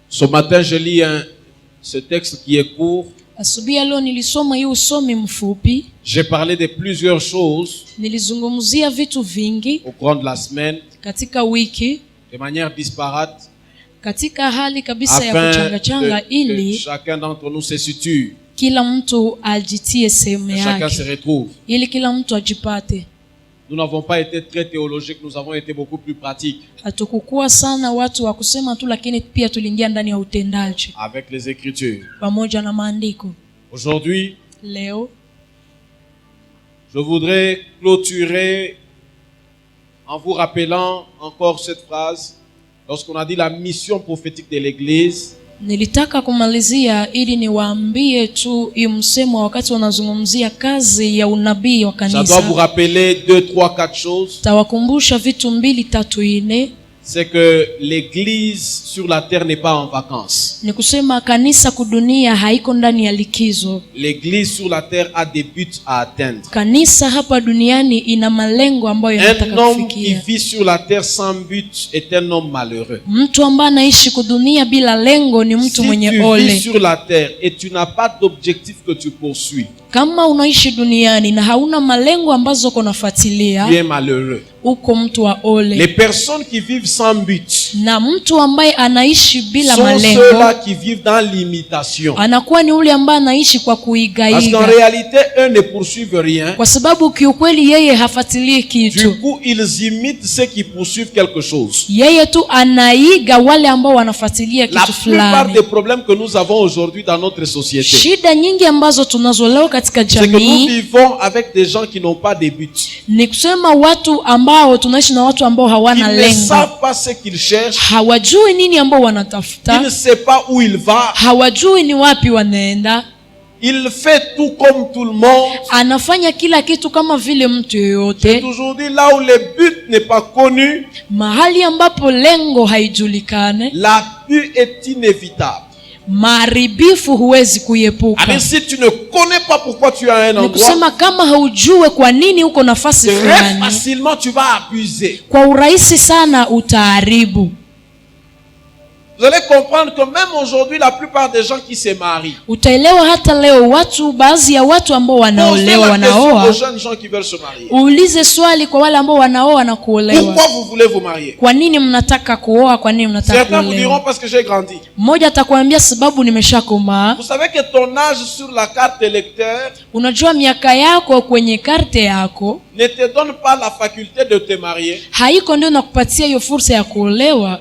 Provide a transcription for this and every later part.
Ce matin, je lis ce texte qui est court. J'ai parlé de plusieurs choses au cours de la semaine, de manière disparate, afin que chacun d'entre nous se situe, chacun se retrouve. Nous n'avons pas été très théologiques, nous avons été beaucoup plus pratiques. Avec les Écritures. Aujourd'hui, je voudrais clôturer en vous rappelant encore cette phrase. Lorsqu'on a dit la mission prophétique de l'Église, nilitaka kumalizia ili niwaambie tu msemo wakati wanazungumzia kazi ya unabii wa kanisa. Ça doit vous rappeler 2, 3, 4 choses. Tawakumbusha vitu 2, 3, 4. C'est que l'Église sur la terre n'est pas en vacances. Ni kusema kanisa kudunia haiko ndani ya likizo. L'Église sur la terre a des buts à atteindre. Kanisa hapa duniani ina malengo ambayo yanataka kufikia. Un homme qui vit sur la terre sans but est un homme malheureux. Mtu ambaye anaishi kudunia bila lengo ni mtu mwenye ole. Si tu vis sur la terre et tu n'as pas d'objectif que tu poursuis, kama unaishi duniani na hauna malengo ambazo kunafuatilia, tu es malheureux. Uko mtu wa ole. Les personnes qui vivent sans but, na mtu ambaye anaishi bila malengo, sont ceux-là qui vivent dans l'imitation. Anakuwa ni ule ambaye anaishi kwa kuigaiga. Parce qu'en réalité, eux ne poursuivent rien. Kwa sababu kiukweli yeye hafuatilii kitu. Du coup, ils imitent ceux qui poursuivent quelque chose. Yeye tu anaiga wale ambao wanafuatilia kitu fulani. La plupart des problèmes que nous avons aujourd'hui dans notre société, shida nyingi ambazo tunazo leo katika jamii, c'est que nous vivons avec des gens qui n'ont pas de but. Ni kusema watu ambao tunaishi na watu ambao hawana lengo. Ils ne savent pas ce qu'ils cherchent. Hawajui nini ambao wanatafuta. Ils ne savent pas où il va. Hawajui ni wapi wanaenda. Il fait tout comme tout le monde. Anafanya kila kitu kama vile mtu yoyote. J'ai toujours dit, là où le but n'est pas connu, mahali ambapo lengo haijulikane, l'abus est inévitable. Maharibifu huwezi kuiepuka. Alors si tu ne connais pas pourquoi tu es à un endroit, nikusema kama haujue kwa nini uko nafasi fulani, très facilement tu vas abuser. Kwa urahisi sana utaharibu. Vous allez comprendre que même aujourd'hui, la plupart des gens qui se marient, utaelewa hata leo watu, baadhi ya watu ambao wanaolewa wanaoa, aux jeunes gens qui veulent se marier. Uulize swali kwa wale ambao wanaoa na kuolewa. Pourquoi vous voulez vous marier? Kwa nini mnataka kuoa? Kwa nini mnataka kuolewa? Certains vous diront parce que j'ai grandi. Mmoja atakwambia sababu nimeshakomaa. Vous savez que ton âge sur la carte électeur, unajua miaka yako kwenye karte yako, ne te donne pas la faculté de te marier. Haiko ndio nakupatia hiyo fursa ya kuolewa.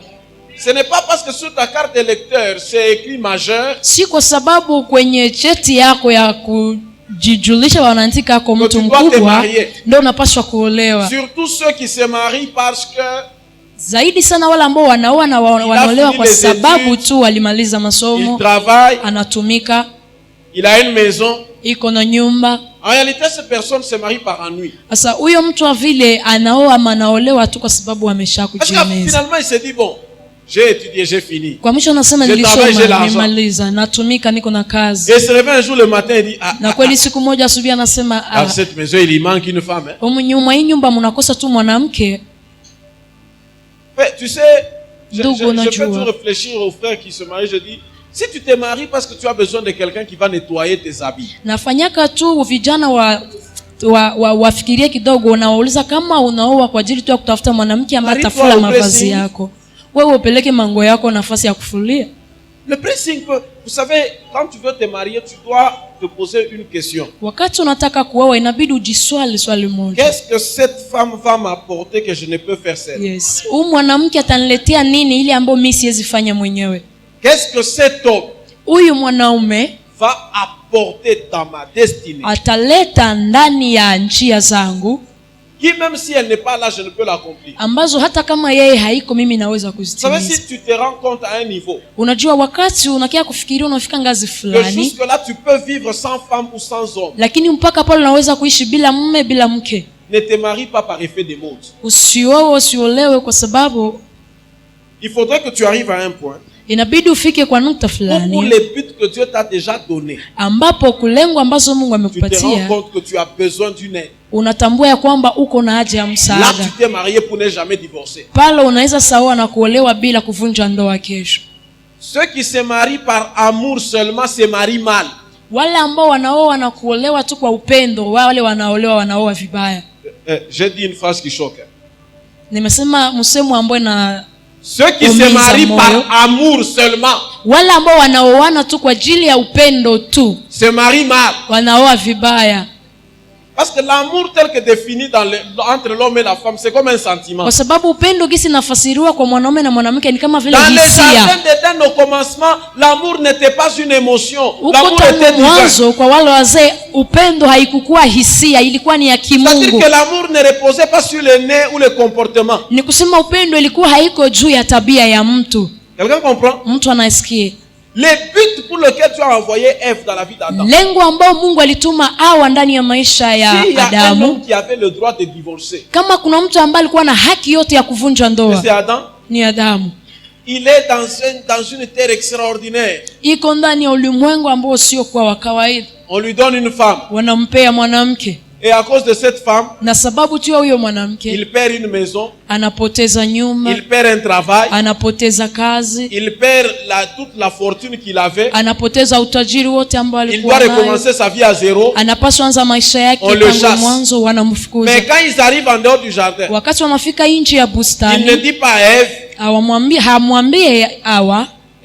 Ce n'est pas parce que sur ta carte d'électeur c'est écrit majeur, si kwa sababu kwenye cheti yako ya kujijulisha wanaandika kwa mtu mkubwa ndio unapaswa kuolewa. Surtout ceux qui se marient parce que, zaidi sana wale ambao wanaoa na wanaolewa kwa sababu tu walimaliza masomo, il travaille, anatumika, il a une maison, iko na nyumba. En réalité, cette personne se marie par ennui. Sasa huyo mtu wa vile anaoa ama anaolewa tu kwa sababu ameshakujieneza. Parce que finalement il se dit bon, j'ai étudié, j'ai fini. Kwa mwisho anasema nilisoma, nimemaliza, natumika, niko na kazi. Et se réveille un jour le matin et dit na kweli siku moja asubuhi anasema dans cette maison il y manque une femme. Hii nyumba mnakosa tu mwanamke. Tu sais, je peux toujours réfléchir aux frères qui se marient, je dis si tu te maries parce que tu as besoin de quelqu'un qui va nettoyer tes habits. Nafanyaka tu vijana wafikirie kidogo na wauliza kama unaoa kwa ajili tu ya kutafuta mwanamke ambaye atafua mavazi yako. Wewe upeleke mango yako nafasi ya kufulia. Le pressing, vous savez, quand tu veux te marier, tu dois te poser une question. Wakati unataka kuoa inabidi ujiswali swali moja. Qu'est-ce que cette femme va m'apporter que je ne peux faire seule? Yes. Mwanamke ataniletea nini ili ambayo mimi siwezi fanya mwenyewe? Qu'est-ce que cet homme, huyu mwanaume, va apporter dans ma destinée? Ataleta ndani ya njia zangu. Qui même si elle n'est pas là, je ne peux l'accomplir. Ambazo hata kama yeye haiko mimi naweza kuzitimiza. Vous savez, si tu te rends compte à un niveau, unajua wakati unakia kufikiria unafika ngazi fulani, jusque là tu peux vivre sans femme ou sans homme, lakini mpaka pale unaweza kuishi bila mume bila mke. Ne te marie pas par effet de mode. Usiolewe kwa sababu il faudrait que tu arrives à un point, inabidi ufike kwa nukta pour fulani les buts que Dieu t'a déjà donné. ambapo kulengwa ambazo Mungu Tu te rends amekupatia compte que tu as besoin d'une aide. unatambua ya kwamba uko na haja ya Là, msaada. tu t'es marié pour ne jamais divorcer. Pale unaweza sawa na kuolewa bila kuvunja ndoa kesho. Ceux qui se marient par amour seulement se marient mal. Wale ambao wanaoa na kuolewa tu kwa upendo, wale wanaolewa wanaoa vibaya. J'ai dit une phrase qui choque. Nimesema msemo ambao na Ceux qui se marient par amour seulement wale ambao wanaoana tu kwa ajili ya upendo tu se marient mal. wanaoa vibaya. Parce que l'amour tel que défini entre l'homme et la femme, c'est comme un sentiment. Kwa sababu upendo gisi nafasiriwa kwa mwanaume na mwanamke ni kama vile Dans le hisia. jardin d'Éden au commencement, l'amour n'était pas une émotion. Uko L'amour était tangu divin. mwanzo kwa wale wazee upendo haikukuwa hisia, ilikuwa ni ya C'est-à-dire kimungu. que l'amour ne reposait pas sur le nez ou le comportement. Ni kusema upendo ilikuwa haiko juu ya tabia ya mtu. Quelqu'un comprend? Mtu anasikia. Les buts pour lesquels tu as envoyé Ève dans la vie d'Adam. Lengo ambao Mungu alituma Hawa ndani ya maisha ya S'il y a un Adamu. homme qui avait le droit de divorcer, Kama kuna mtu ambaye alikuwa na haki yote ya kuvunja ndoa c'est Adam. ni Adamu. Il est dans une terre extraordinaire. Iko ndani ya ulimwengu ambao sio kwa wa kawaida. On lui donne une femme. Wanampea mwanamke. Et à cause de cette femme, Na sababu tu ya huyo mwanamke il perd une maison, anapoteza nyumba, il perd un travail, anapoteza kazi, il perd toute la fortune qu'il avait. anapoteza utajiri wote ambao Il alikuwa doit nayo. recommencer sa vie à zéro. Anapaswa anza maisha yake On le tangu chasse. mwanzo, wanamfukuza. Mais quand ils arrivent en dehors du jardin, Wakati wanafika nje ya il ne bustani, dit pas à Ève, hamwambie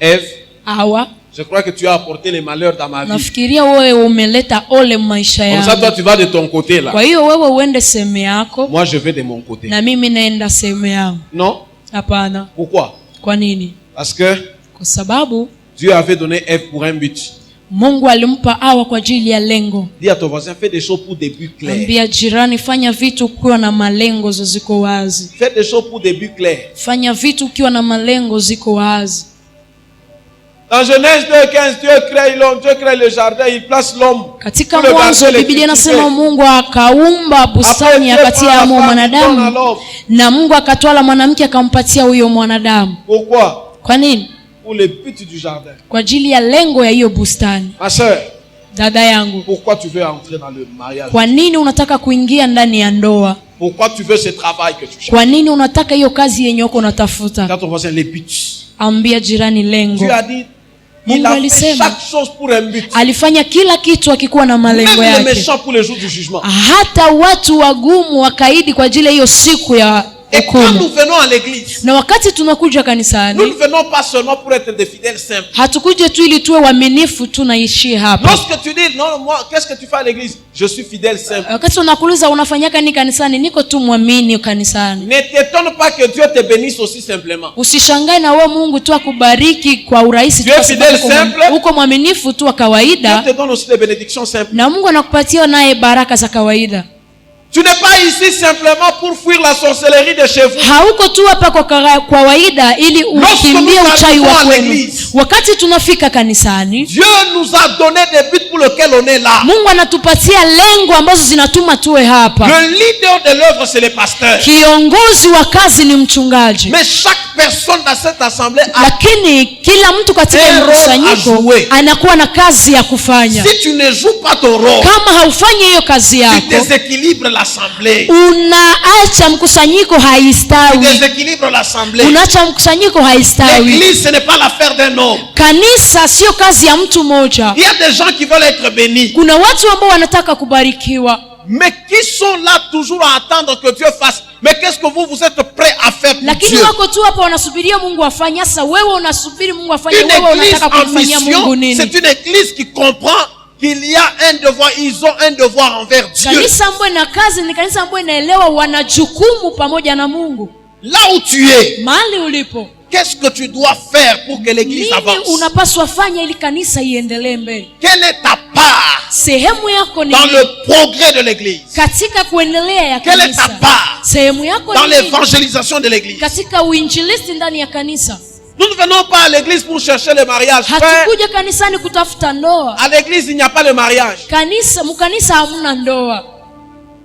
Ève, Hawa, je crois que tu as apporté les malheurs dans ma vie. nafikiria wewe umeleta ole maisha Comme ça, toi, yangu. tu vas de ton côté là. Kwa hiyo wewe uende sehemu yako Moi, je vais de mon côté. na mimi naenda sehemu yangu. Non? Hapana. Pourquoi? Kwa nini? Parce que Kwa sababu Dieu avait donné Ève pour un but. Mungu alimpa Hawa kwa ajili ya lengo. Dis à ton voisin, fais des choses pour des buts clairs. Ambia jirani, fanya vitu ukiwa na malengo ziko wazi. Fais des choses pour des buts clairs. Fanya vitu ukiwa na malengo ziko wazi. Dans Genèse 2:15, Dieu crée l'homme, Dieu crée le jardin, il place l'homme. Katika Pour le Mwanzo garder, Biblia le inasema cultiver. Mungu akaumba bustani Après, akatia Dieu amo prend la femme, mwanadamu, il donne à l'homme. na Mungu akatwala mwanamke akampatia huyo mwanadamu. Pourquoi? Kwa nini? Pour les buts du jardin. Kwa ajili ya lengo ya hiyo bustani. Ma soeur, Dada yangu, pourquoi tu veux entrer dans le mariage? kwa nini unataka kuingia ndani ya ndoa? Pourquoi tu veux ce travail que tu cherches? Kwa nini unataka hiyo kazi yenye uko unatafuta? Quand ton voisin les buts. Ambia jirani lengo. Dieu a dit, il Mungu a fait alisema chaque chose pour un but. alifanya kila kitu akikuwa na malengo Même les yake. méchants pour le jour du jugement. Hata watu wagumu wakaidi kwa ajili ya hiyo siku ya Et quand nous hukumu. venons à l'église, Na wakati tunakuja nous kanisani, ne venons pas seulement pour être des fidèles simples. hatukuje tu ili tuwe waaminifu tu naishie hapa. Lorsque tu dis, non, moi, qu'est-ce que tu fais à l'église? Je suis fidèle simple. Wakati unakuuliza unafanyaka nini kanisani, niko tu mwamini kanisani. Ne t'étonne pas que Dieu te bénisse aussi simplement. Usishangae na wewe Mungu tu akubariki kwa urahisi tu Dieu kwa sababu fidèle simple. uko mwaminifu tu wa Dieu kawaida, te donne aussi des bénédictions simples. na Mungu anakupatia naye baraka za kawaida. Tu n'es pas ici simplement pour fuir la sorcellerie de chez vous. Hauko tu hapa kwa kawaida ili ukimbie uchawi wa kwenu. Wakati tunafika kanisani, Dieu nous a donné des buts pour lesquels on est là. Mungu anatupatia lengo ambazo zinatuma tuwe hapa. Le leader de l'œuvre, c'est le pasteur. Kiongozi wa kazi ni mchungaji. Mais chaque personne dans cette assemblée a... Lakini kila mtu katika Un rôle mkusanyiko à jouer. anakuwa na kazi ya kufanya. Si tu ne joues pas ton rôle, Kama haufanyi hiyo kazi tu yako, déséquilibres l'assemblée. unaacha mkusanyiko Tu haistawi. déséquilibres l'assemblée. Unaacha mkusanyiko haistawi. L'église, ce n'est pas l'affaire d'un homme. Kanisa sio kazi ya mtu mmoja. Il y a des gens qui veulent être bénis. Kuna watu ambao wanataka kubarikiwa, Mais qui sont là toujours à attendre que Dieu fasse. Mais qu'est-ce que vous êtes prêts à faire pour lakini Dieu? wako tu hapa wanasubiria Mungu afanye. Sasa wewe unasubiri Mungu afanye, Une wewe église unataka en kumfanyia mission, Mungu nini? c'est une église qui comprend qu'il y a un devoir, ils ont un devoir envers Dieu. Kanisa ambayo na kazi ni kanisa ambayo inaelewa wana jukumu pamoja na Mungu. Là où tu es, Mahali ulipo, qu'est-ce que tu dois faire pour que l'église nini avance? unapaswa fanya ili kanisa iendelee mbele? Quelle est ta part Sehemu yako ni dans nini le progrès de l'église? katika kuendelea ya Quelle est ta kanisa? part Sehemu yako dans ni nini l'évangélisation de l'église? katika uinjilisti ndani ya kanisa? Nous ne venons pas à l'église pour chercher le mariage. Frère, Hatukuja kanisani kutafuta ndoa. à l'église, il n'y a pas le mariage. Mkanisa hamuna ndoa.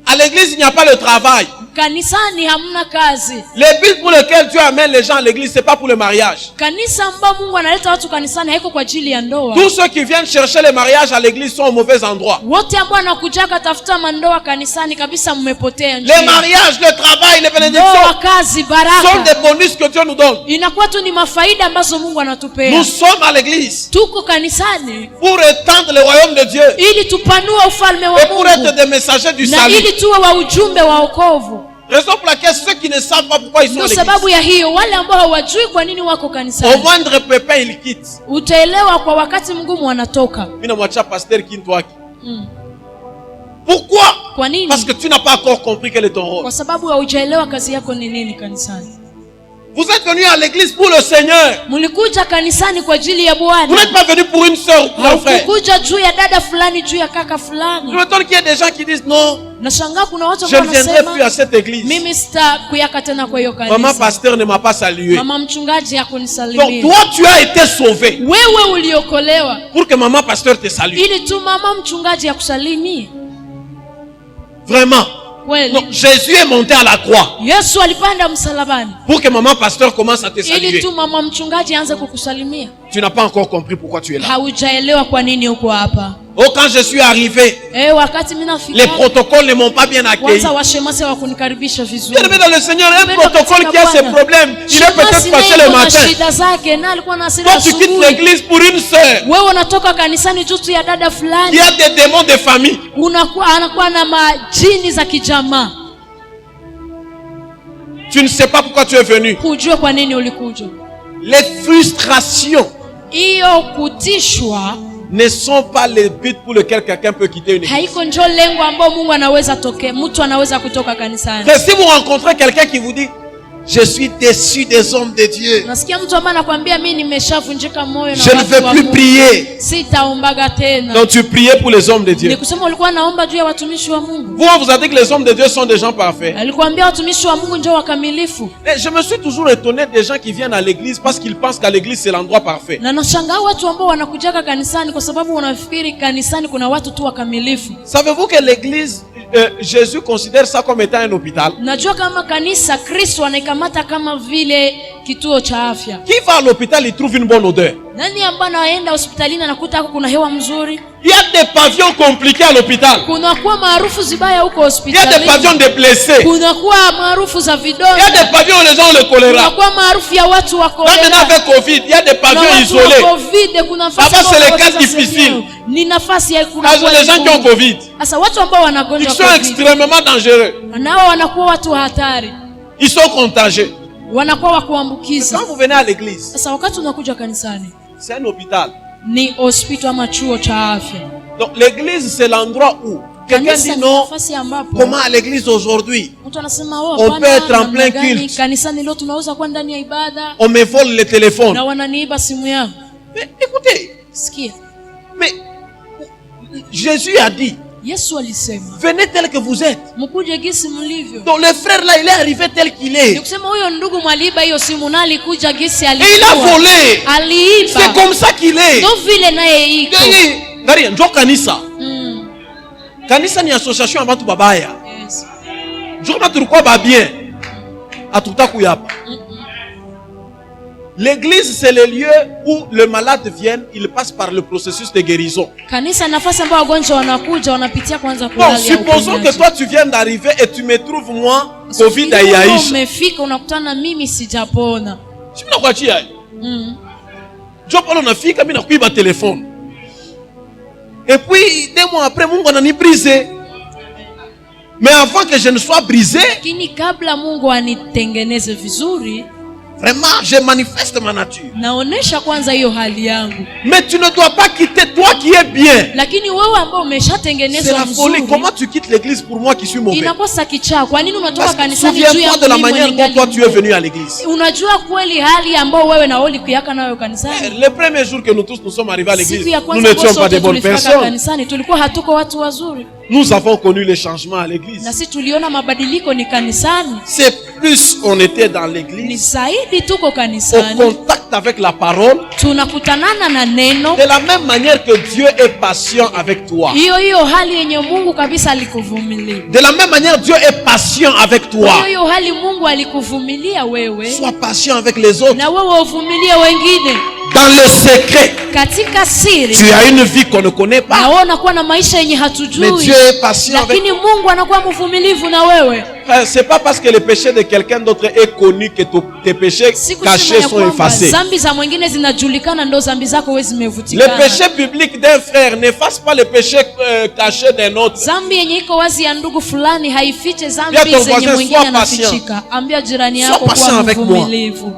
À l'église, il n'y a pas le travail. Kanisani hamna kazi. Le but pour lequel Dieu amène les gens à l'église, c'est pas pour le mariage. Kanisa ambao Mungu analeta watu kanisani haiko kwa ajili ya ndoa. Tous ceux qui viennent chercher le mariage à l'église sont au mauvais endroit. Wote ambao wanakuja kutafuta mandoa kanisani kabisa mmepotea njia. Le mariage, le travail, les bénédictions kazi, baraka sont des bonus que Dieu nous donne. Inakuwa tu ni mafaida ambazo Mungu anatupea. Nous sommes à l'église Tuko kanisani pour étendre le royaume de Dieu ili tupanue ufalme wa et Mungu. pour être des messagers du Na salut. ili tuwe wa ujumbe wa wokovu. Raison pour laquelle ceux qui ne savent pas pourquoi ils sont à Ndio l'église, sababu ya hiyo wale ambao hawajui kwa nini wako kanisani, au moindre pépin ils quittent. utaelewa kwa wakati mgumu wanatoka. Mimi namwachia pasteur Kintwaki. Pourquoi? Kwa nini? Parce que tu n'as pas encore compris quel est ton rôle. Kwa sababu haujaelewa kazi yako ni nini kanisani. Vous êtes venus à l'église pour le Seigneur. Mlikuja kanisani kwa ajili ya Vous Bwana. n'êtes pas venus pour une sœur ou pour un frère. Haukuja juu ya dada fulani, juu ya kaka fulani. Je m'étonne qu'il y ait des gens qui disent non, Nashangaa kuna watu je ambao ne viendrai plus à wanasema cette église. mimi sitakuyaka tena kwa hiyo Maman kanisa. pasteur ne m'a pas salué. Mama mchungaji Donc hakunisalimia. toi tu as été sauvé Wewe uliokolewa pour que maman pasteur te salue. ili tu mama mchungaji akusalimie. Vraiment. Kweli. Non, Jésus est monté à la croix Yesu alipanda msalabani pour que maman pasteur commence à te ili saluer. tu mama mchungaji aanze kukusalimia. Tu n'as pas encore compris pourquoi tu es là. Haujaelewa kwa nini uko hapa. Oh, quand je suis arrivé, Wakati mimi nafika, les protocoles ne m'ont pas bien accueilli. kwanza washemasi wakunikaribisha vizuri. Bien aimé dans le Seigneur, un protocole qui a ses problèmes, il est peut-être fâché le matin. Shida zake na alikuwa na hasira Toi tu quittes asubuhi. l'église pour une sœur Wewe unatoka kanisani juu ya dada fulani. qui a des démons de famille. Anakuwa na majini za kijamaa. Tu ne sais pas pourquoi tu es venu. Hujue kwa nini ulikuja. Les frustrations Hiyo kutishwa ne sont pas les buts pour lesquels quelqu'un peut quitter une église. haiko ndio lengo ambao Mungu anaweza mtu anaweza kutoka kanisani. Mais si vous rencontrez quelqu'un qui vous dit je suis déçu des hommes de Dieu, Nasikia mtu ambaye anakuambia mimi nimeshavunjika moyo na je ne watu veux wa plus Mungu. prier. Sitaombaga tena. Donc tu priais pour les hommes de Dieu. Ni kusema ulikuwa naomba juu ya watumishi wa Mungu. Vous, on vous a dit que les hommes de Dieu sont des gens parfaits. Alikwambia watumishi wa Mungu ndio wakamilifu. Et je me suis toujours étonné des gens qui viennent à l'église parce qu'ils pensent qu'à l'église c'est l'endroit parfait. Na nashangaa watu ambao wanakujaka kanisani kwa sababu wanafikiri kanisani kuna watu tu wakamilifu. Savez-vous que l'église, Jésus considère ça comme étant un hôpital? Najua kama kanisa Kristo anaikamata kama vile kituo cha afya. Qui va à l'hôpital, il trouve une bonne odeur. Nani ambaye anaenda hospitalini anakuta hapo kuna hewa mzuri? Il y a des pavillons compliqués à l'hôpital. Kuna kuwa maarufu zibaya huko Il y a hospitalini. des pavillons de blessés. Kuna kuwa maarufu za Il y a vidonda. des pavillons où les gens ont le Kuna choléra. kuwa maarufu ya watu wa Là maintenant kolera. avec Covid, il y a des Na pavillons watu wa isolés. COVID, kuna nafasi Là-bas, c'est ambao les cas wanaweza difficiles. sehemu. Ni nafasi ya kuna Parce que les gens qui ont Covid, Sasa watu ambao ils wanagonjwa sont COVID extrêmement dangereux. nao wanakuwa watu wa hatari. Ils sont contagieux. Wanakuwa wa Quand kuambukiza. vous venez à l'église, Sasa wakati unakuja kanisani c'est un hôpital. ni hospitali ama chuo cha afya. Donc l'église, c'est l'endroit où quelqu'un Kanisa dit ni non, nafasi ambapo comment à l'église aujourd'hui? mtu anasema On hapana, peut être en namna plein gani culte. kanisani leo tunaweza kuwa ndani ya ibada On me vole le téléphone. na wananiiba simu yangu. Mais écoutez, Sikia, mais Jésus a dit, Yesu alisema venez tel que vous êtes. mkuje gisi mlivyo. Donc le frère là, il est arrivé tel qu'il Ni est. kusema huyo ndugu mwaliiba hiyo simu na alikuja gisi Et il a alikuwa. volé. Aliiba. C'est comme ça qu'il est. Ndio vile naye iko. Gari, njoo kanisa. Mm. Kanisa ni association abantu babaya. Yes. Njoo kama tulikuwa babien. Hatutakuyapa. L'église, c'est le lieu où le malade vient, il passe par le processus de guérison. Kanisa nafasi ambayo wagonjwa wanakuja wanapitia kwanza Bon, kulala. supposons que toi tu viens d'arriver et tu me trouves moi, Covid aiyaisha. Umefika unakutana mimi sijapona. Si mna kwa chia. Njoo pale unafika mimi nakuiba téléphone. Et puis 2 mois après Mungu ananibrise. Mais avant que je ne sois brisé, Lakini kabla Mungu anitengeneze vizuri, vraiment je manifeste ma nature. naonesha kwanza hiyo hali yangu. Mais tu ne dois pas quitter toi qui es bien. Lakini wewe ambao C'est umeshatengenezwa la folie. mzuri, Comment tu quittes l'église pour moi qui suis mauvais? inakosa kichaa. Kwa nini unatoka Parce que kanisani juu ya souviens-toi de la mlima manière dont ningali toi tu es mbovu? venu à l'église. Unajua kweli hali ambao wewe na oli kuyaka nayo kanisani. Le premier jour que nous tous nous sommes arrivés à l'église, Siku ya nous kwanza n'étions kwa pas des sote bonnes tulifika personnes. kanisani tulikuwa hatuko watu wazuri. Nous avons connu les changements à l'église. Na sisi tuliona mabadiliko ni kanisani. C'est plus on était dans Ni l'église, zaidi tuko au kanisani, contact avec la parole, tunakutanana na neno. de la même manière que Dieu est patient avec toi. Hiyo hali yenye Mungu kabisa alikuvumilia. De la même manière, Dieu est patient avec toi. Hiyo hali Mungu alikuvumilia wewe, Sois patient avec les autres. na wewe uvumilie wengine. Dans le secret, Katika siri, tu as une vie qu'on ne connaît pas. na wewe unakuwa na maisha yenye Mais hatujui, Dieu est patient avec lakini Mungu anakuwa mvumilivu na wewe. toi. C'est pas parce que le péché de quelqu'un d'autre est connu que tes péchés Si kusema cachés ya sont kwamba effacés. zambi za mwingine zinajulikana, ndo zambi zako wewe Le zimevutikana. péché public d'un frère n'efface pas le péché caché d'un autre. Zambi yenye iko wazi ya ndugu fulani haifiche zambi Bien ton zenye voisin, mwingine sois anafichika. Ambia jirani Sois yako patient kuwa avec moi. mvumilivu.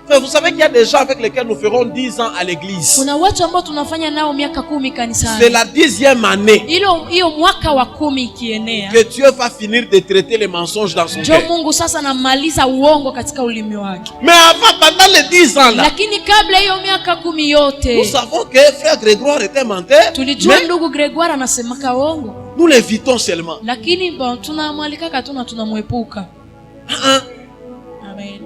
Frère, vous savez qu'il y a des gens avec lesquels nous ferons 10 ans à l'église. Kuna watu ambao tunafanya nao miaka 10 kanisani. C'est la 10e année Hiyo mwaka wa 10 ikienea, que Dieu va finir de traiter les mensonges dans son ndio cœur. Mungu sasa anamaliza uongo katika ulimi wake. Mais avant, pendant les 10 ans là, Lakini kabla hiyo miaka 10 nous yote, savons que frère Grégoire était menteur. tulijua Mais ndugu Gregoire anasemaka uongo, nous l'évitons seulement. lakini bon, tunamwalika katuna, tunamwepuka. Amen.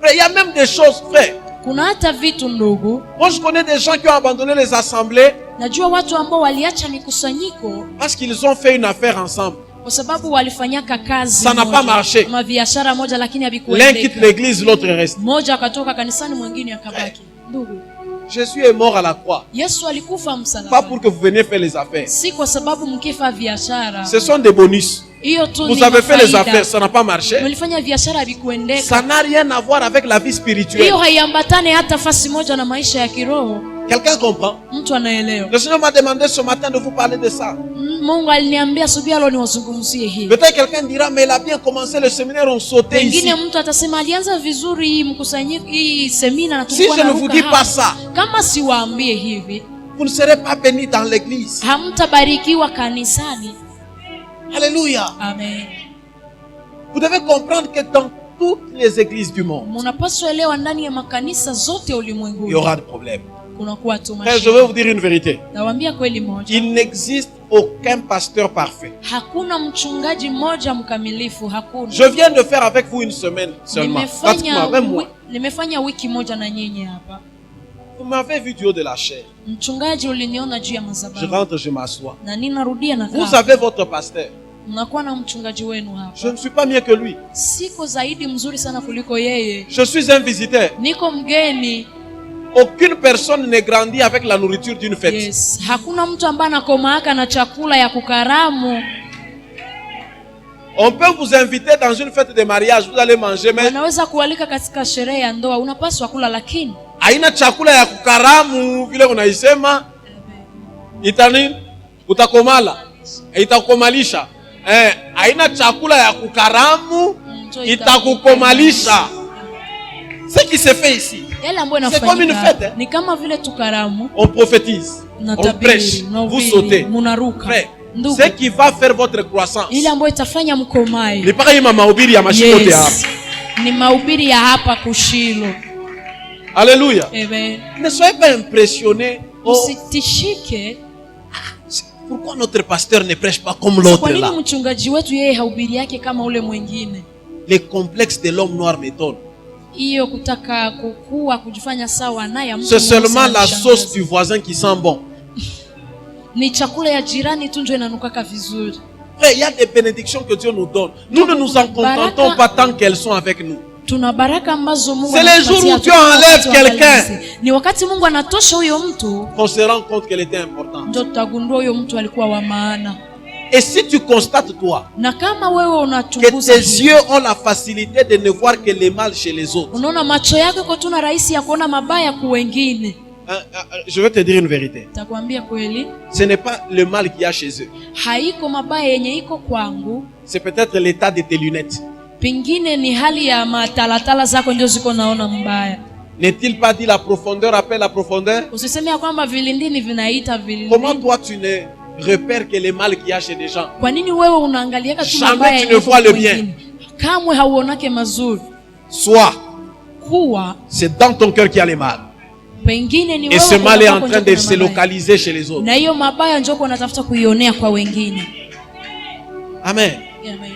Frère, il y a même des choses, frère. Kuna hata vitu ndugu, Moi, je connais des gens qui ont abandonné les assemblées najua watu ambao waliacha mikusanyiko parce qu'ils ont fait une affaire ensemble. kwa sababu walifanyaka kazi Ça n'a moja, pas marché. ama biashara moja, lakini L'un quitte havikuendeka. l'église, l'autre reste. Mmoja akatoka kanisani, mwingine akabaki. Ndugu, Jésus est mort à la croix. Yesu alikufa Pas msalabani, pour que vous veniez faire les affaires. si kwa sababu mkifa biashara. Ce sont des bonus. Hiyo tu Vous ni avez fait les faida. affaires, ça n'a pas marché. Mlifanya biashara Ça havikuendeka. n'a rien à voir avec la vie spirituelle. Hiyo haiambatane hata fasi moja na maisha ya kiroho. Quelqu'un comprend? Mtu anaelewa. Le Seigneur m'a demandé ce matin de vous parler de ça. Mungu aliniambia asubuhi leo niwazungumzie hii. Peut-être quelqu'un dira, mais il a bien commencé le séminaire, on sautait ici. Pengine mtu atasema alianza vizuri hii mkusanyiko, hii semina, na Si tulikuwa je ne naruka vous dis hapa. pas ça, Kama siwaambie hivi, vous ne serez pas bénis dans l'église. hamtabarikiwa kanisani. Alléluia. Amen. Vous devez comprendre que dans toutes les églises du monde, Mnapaswa elewa, ndani ya makanisa zote il y ulimwenguni aura des problèmes. kunakuwa tu Frère, je vais mashida. vous dire une vérité. Nawaambia kweli moja, Il n'existe aucun pasteur parfait. hakuna mchungaji mmoja mkamilifu, hakuna. Je viens de faire avec vous une semaine seulement. Pratiquement, même moi. Nimefanya wiki moja na nyinyi hapa. Vous m'avez vu du haut de la chair. Mchungaji uliniona juu ya Je madhabahu, rentre, je m'assois. na ninarudia na Vous kaa. avez votre pasteur. Mnakuwa na mchungaji wenu Je hapa. ne suis pas mieux que lui. Siko zaidi mzuri sana kuliko yeye, Je suis un visiteur. niko mgeni. Aucune personne ne grandit avec la nourriture d'une fête. Yes, hakuna mtu ambaye anakomaaka na chakula ya kukaramu. On peut vous inviter dans une fête de mariage, vous allez manger, mais Wanaweza kualika katika sherehe ya ndoa, unapaswa kula, lakini haina chakula ya kukaramu vile unaisema itani utakomala itakukomalisha. Haina chakula ya kukaramu itakukomalisha. Ce qui se fait ici, yale ambayo c'est comme une fête, inafanyika ni kama vile tukaramu, on prophétise, on prêche, natabiri, vous sautez. munaruka. Frère, Ndugu, ce qui va faire votre croissance ile ambayo itafanya mkomae, ni mpaka hii mahubiri ya mashikote hapa. yes, ni mahubiri ya hapa Kushilo. Alléluia. Amen. Ne soyez pas impressionnés. Usitishike. Pourquoi notre pasteur ne prêche pas comme Kwa l'autre nini là? mchungaji wetu yeye haubiri yake kama ule mwingine? Les complexes de l'homme noir m'étonnent. Hiyo kutaka kukua, kujifanya sawa naye mtu. C'est seulement la sauce du voisin qui sent bon. Ni chakula ya jirani tu ndio inanukaka vizuri. Frère, il y a des bénédictions que Dieu nous donne. Nous ne nous en contentons pas tant qu'elles sont avec nous. Tuna baraka ambazo Mungu C'est les jours où Dieu enlève quelqu'un. Ni wakati Mungu anatosha huyo mtu, qu'on se rend compte qu'elle était importante. ndio tutagundua huyo mtu alikuwa wa maana. Et si tu constates toi Na kama wewe que unachunguza, tes yeux ont la facilité de ne voir que les mal chez les autres, unaona macho yako kwa tuna rahisi ya kuona mabaya kwa wengine, je vais te dire une vérité. takwambia kweli, Ce n'est pas le mal qu'il y a chez eux. haiko mabaya yenye iko kwangu, C'est peut-être l'état de tes lunettes. pengine ni hali ya matalatala zako ndio ziko naona mbaya. N'est-il pas dit la profondeur appelle la profondeur? Usiseme ya kwamba vilindini vinaita Comment vilindini. toi tu ne repères que les mal qu'il y a chez des gens? Kwa nini wewe unaangaliaka tu Jamais mabaya tu yenye ne iko vois le kwa bien. wengine? Kamwe hauonake mazuri. Soit Kuwa c'est dans ton cœur qu'il y a les mal. pengine ni Et wewe ce mal est en kwako train ndio de kuna se mabaya. localiser chez les autres. Na hiyo mabaya ndio unatafuta kuionea kwa wengine. Amen. Amen.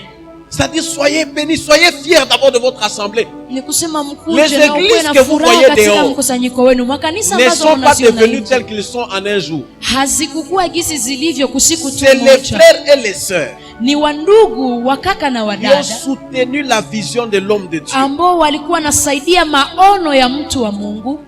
C'est-à-dire, soyez bénis, soyez fiers d'abord de votre assemblée. Ni kusema Les mkuje na églises ukuwe na que vous furaha voyez katika dehors mkusanyiko wenu. Makanisa ne ambazo sont pas mnaziona devenus nje tels qu'ils sont en un jour. hazikukua gisi zilivyo kusiku tu C'est les moja. frères et les sœurs Ni wandugu wakaka na qui ont wadada soutenu la vision de l'homme de Dieu. ambao walikuwa nasaidia maono ya mtu wa Mungu,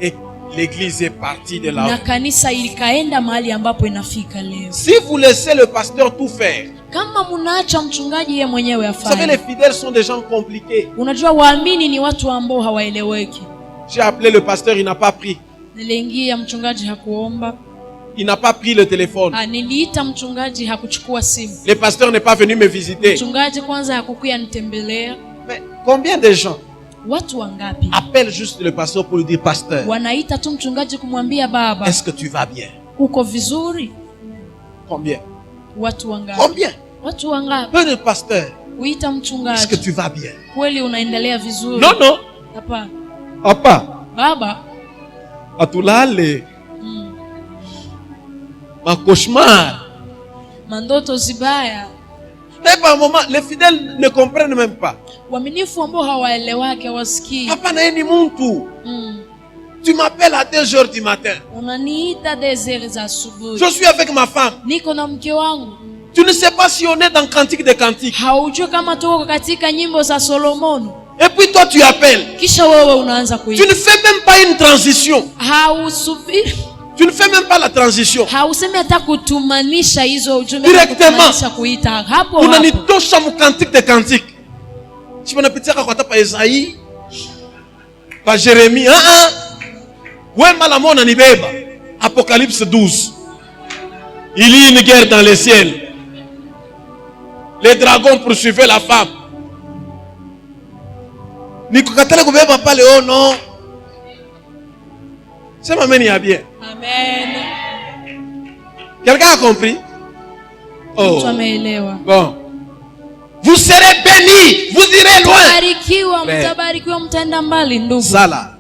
Et l'église est partie de na là. kanisa ilikaenda mahali ambapo inafika leo. Si vous laissez le pasteur tout faire, Kama mnaacha mchungaji yeye mwenyewe vous savez, les afanye. fidèles sont des gens compliqués. Unajua waamini ni watu ambao hawaeleweki. J'ai appelé le pasteur, il n'a pas pris. Niliingia, mchungaji hakuomba. Il n'a pas pris le téléphone. Niliita mchungaji, hakuchukua simu. Le pasteur n'est pas venu me visiter. Mchungaji kwanza hakukuya nitembelea. Mais combien de gens Watu wangapi appellent juste le pasteur pour lui dire, pasteur, wanaita tu mchungaji kumwambia baba, est-ce que tu vas bien? uko vizuri? Combien? Watu wangapi? Combien? Watu wangapi Peu de pasteurs. uita Est-ce que mchungaji, tu vas bien? kweli unaendelea vizuri? Non, non. Hapana. Papa, Baba, atulale. Ma cauchemar. mandoto zibaya. Et par moment, les fidèles ne comprennent même pas. Waaminifu ambao hawaelewake, hawasikii. Papa na ni muntu. Tu m'appelles à 2h du matin. Unaniita 2h za asubuhi. Je suis avec ma femme. Niko na mke wangu. Tu ne sais pas si on est dans Cantique des Cantiques. Haujui kama tuko katika nyimbo za Solomoni. Et puis toi tu appelles. Kisha wewe unaanza Tu kuita. ne fais même pas une transition. Hausubiri. Tu ne fais même pas la transition. Hausemi hata kutumanisha hizo ujumbe. Directement. Kuita hapo Unanitosha mu Cantique des Cantiques. Si on a kwa tapa Esaïe, pa Jérémie, ouais malamona ni beba. Apocalypse 12. Il y a une guerre dans les ciels. Les dragons poursuivaient la femme. Nikukatala kubeba pale, oh non. C'est ma meni ya bien. Amen. Quelqu'un a compris? Oh. Bon. Vous serez bénis, vous irez loin. Ça là,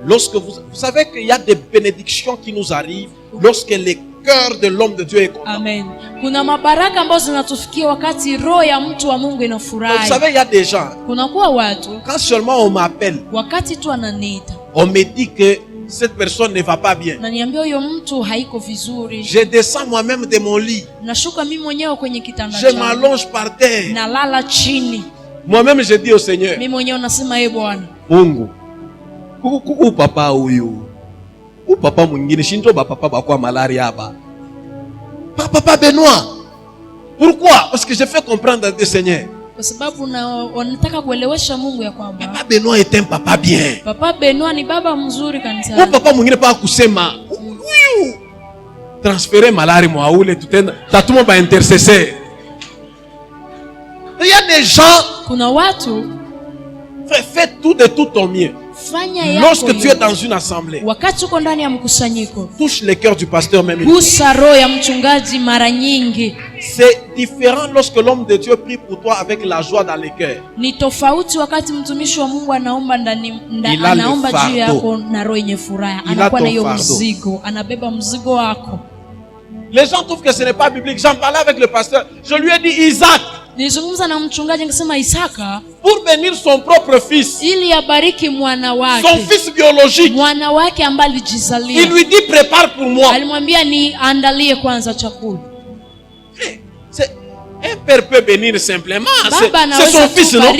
lorsque vous savez qu'il y a des bénédictions qui nous arrivent lorsque le cœur de l'homme de Dieu est content. Amen. Kuna mabaraka ambazo zinatufikia wakati roho ya mtu wa Mungu inafurahi. Vous savez, il y a des gens, kuna kuwa watu, quand seulement on m'appelle, wakati tu ananiita, on me dit que cette personne ne va pas bien. Na niambia huyo mtu haiko vizuri. Je descends moi-même de mon lit. Nashuka mimi mwenyewe kwenye kitanda changu. Je m'allonge par terre. Nalala chini. Moi-même je dis au Seigneur. Mimi mwenyewe nasema ee Bwana. Mungu. Kuku papa huyu. Papa mwingine shinto papa bakwa malaria hapa. Papa Benoît. Pourquoi? Parce que je fais comprendre au Seigneur. Kwa sababu wanataka kuelewesha Mungu ya kwamba Papa Benoît est un papa bien. Papa Benoît ni baba mzuri kanisani. Papa mwingine pa kusema huyu transférer malaria mwa ule tutenda tatuma ba intercesseur. Il y a des gens, kuna watu, fais tout de tout ton mieux. Fanya yako. Lorsque tu es dans une assemblée, wakati uko ndani ya mkusanyiko, touche le cœur du pasteur même. Gusa roho ya mchungaji mara nyingi. C'est différent lorsque l'homme de Dieu prie pour toi avec la joie dans le cœur. Ni tofauti wakati mtumishi wa Mungu anaomba anaomba juu yako na roho yenye furaha. Anakuwa na hiyo mzigo, anabeba mzigo wako. Les gens trouvent que ce n'est pas biblique. J'en parlais avec le pasteur. Je lui ai dit Isaac. Nilizungumza na mchungaji nikasema Isaka, pour bénir son propre fils, ili abariki mwana wake, son fils biologique, mwana wake ambaye alijizalia, il lui dit prépare pour moi. Alimwambia ni andalie kwanza chakula. Un père peut bénir simplement. C'est son fils, non?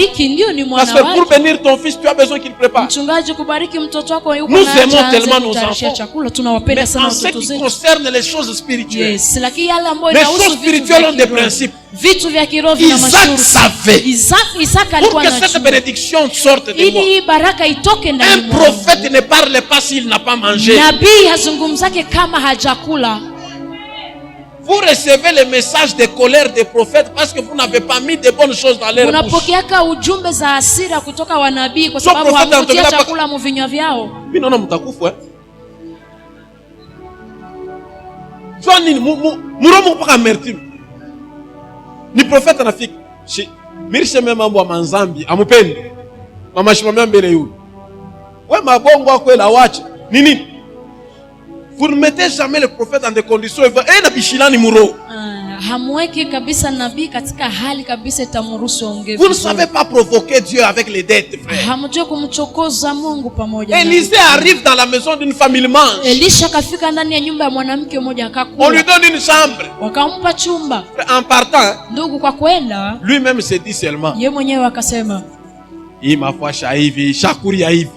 Parce que pour bénir ton fils, tu as besoin qu'il prépare. Nous aimons tellement nos enfants. Mais en ce qui concerne les choses spirituelles, les choses spirituelles ont des principes. Isaac savait. Pour que cette bénédiction sorte de moi, un prophète ne parle pas s'il n'a pas mangé. Vous recevez les messages de colère des prophètes parce que vous n'avez pas mis de bonnes choses dans leur bouche. Binono mutakufu Joani muromo paka amertume. Ni prophète anafika. Mirishe mema mambo ya manzambi amupendi. Mama shimamia mbele yule. Wewe mabongo wako ela wacha. Nini? Vous ne mettez jamais le prophète dans des conditions. hamweki kabisa nabii katika hali kabisa itamruhusu aongee. Vous ne savez pas provoquer Dieu avec les dettes, frère. Hamjui kumchokoza Mungu pamoja. Élisée arrive dans la maison d'une femme, il mange. Elisha kafika ndani ya nyumba ya mwanamke mmoja akakula. On lui donne une chambre. Wakampa chumba. En partant, ndugu, kwa kwenda lui-même se dit seulement, yeye mwenyewe akasema, hii mafasha hivi, shakuri ya hivi.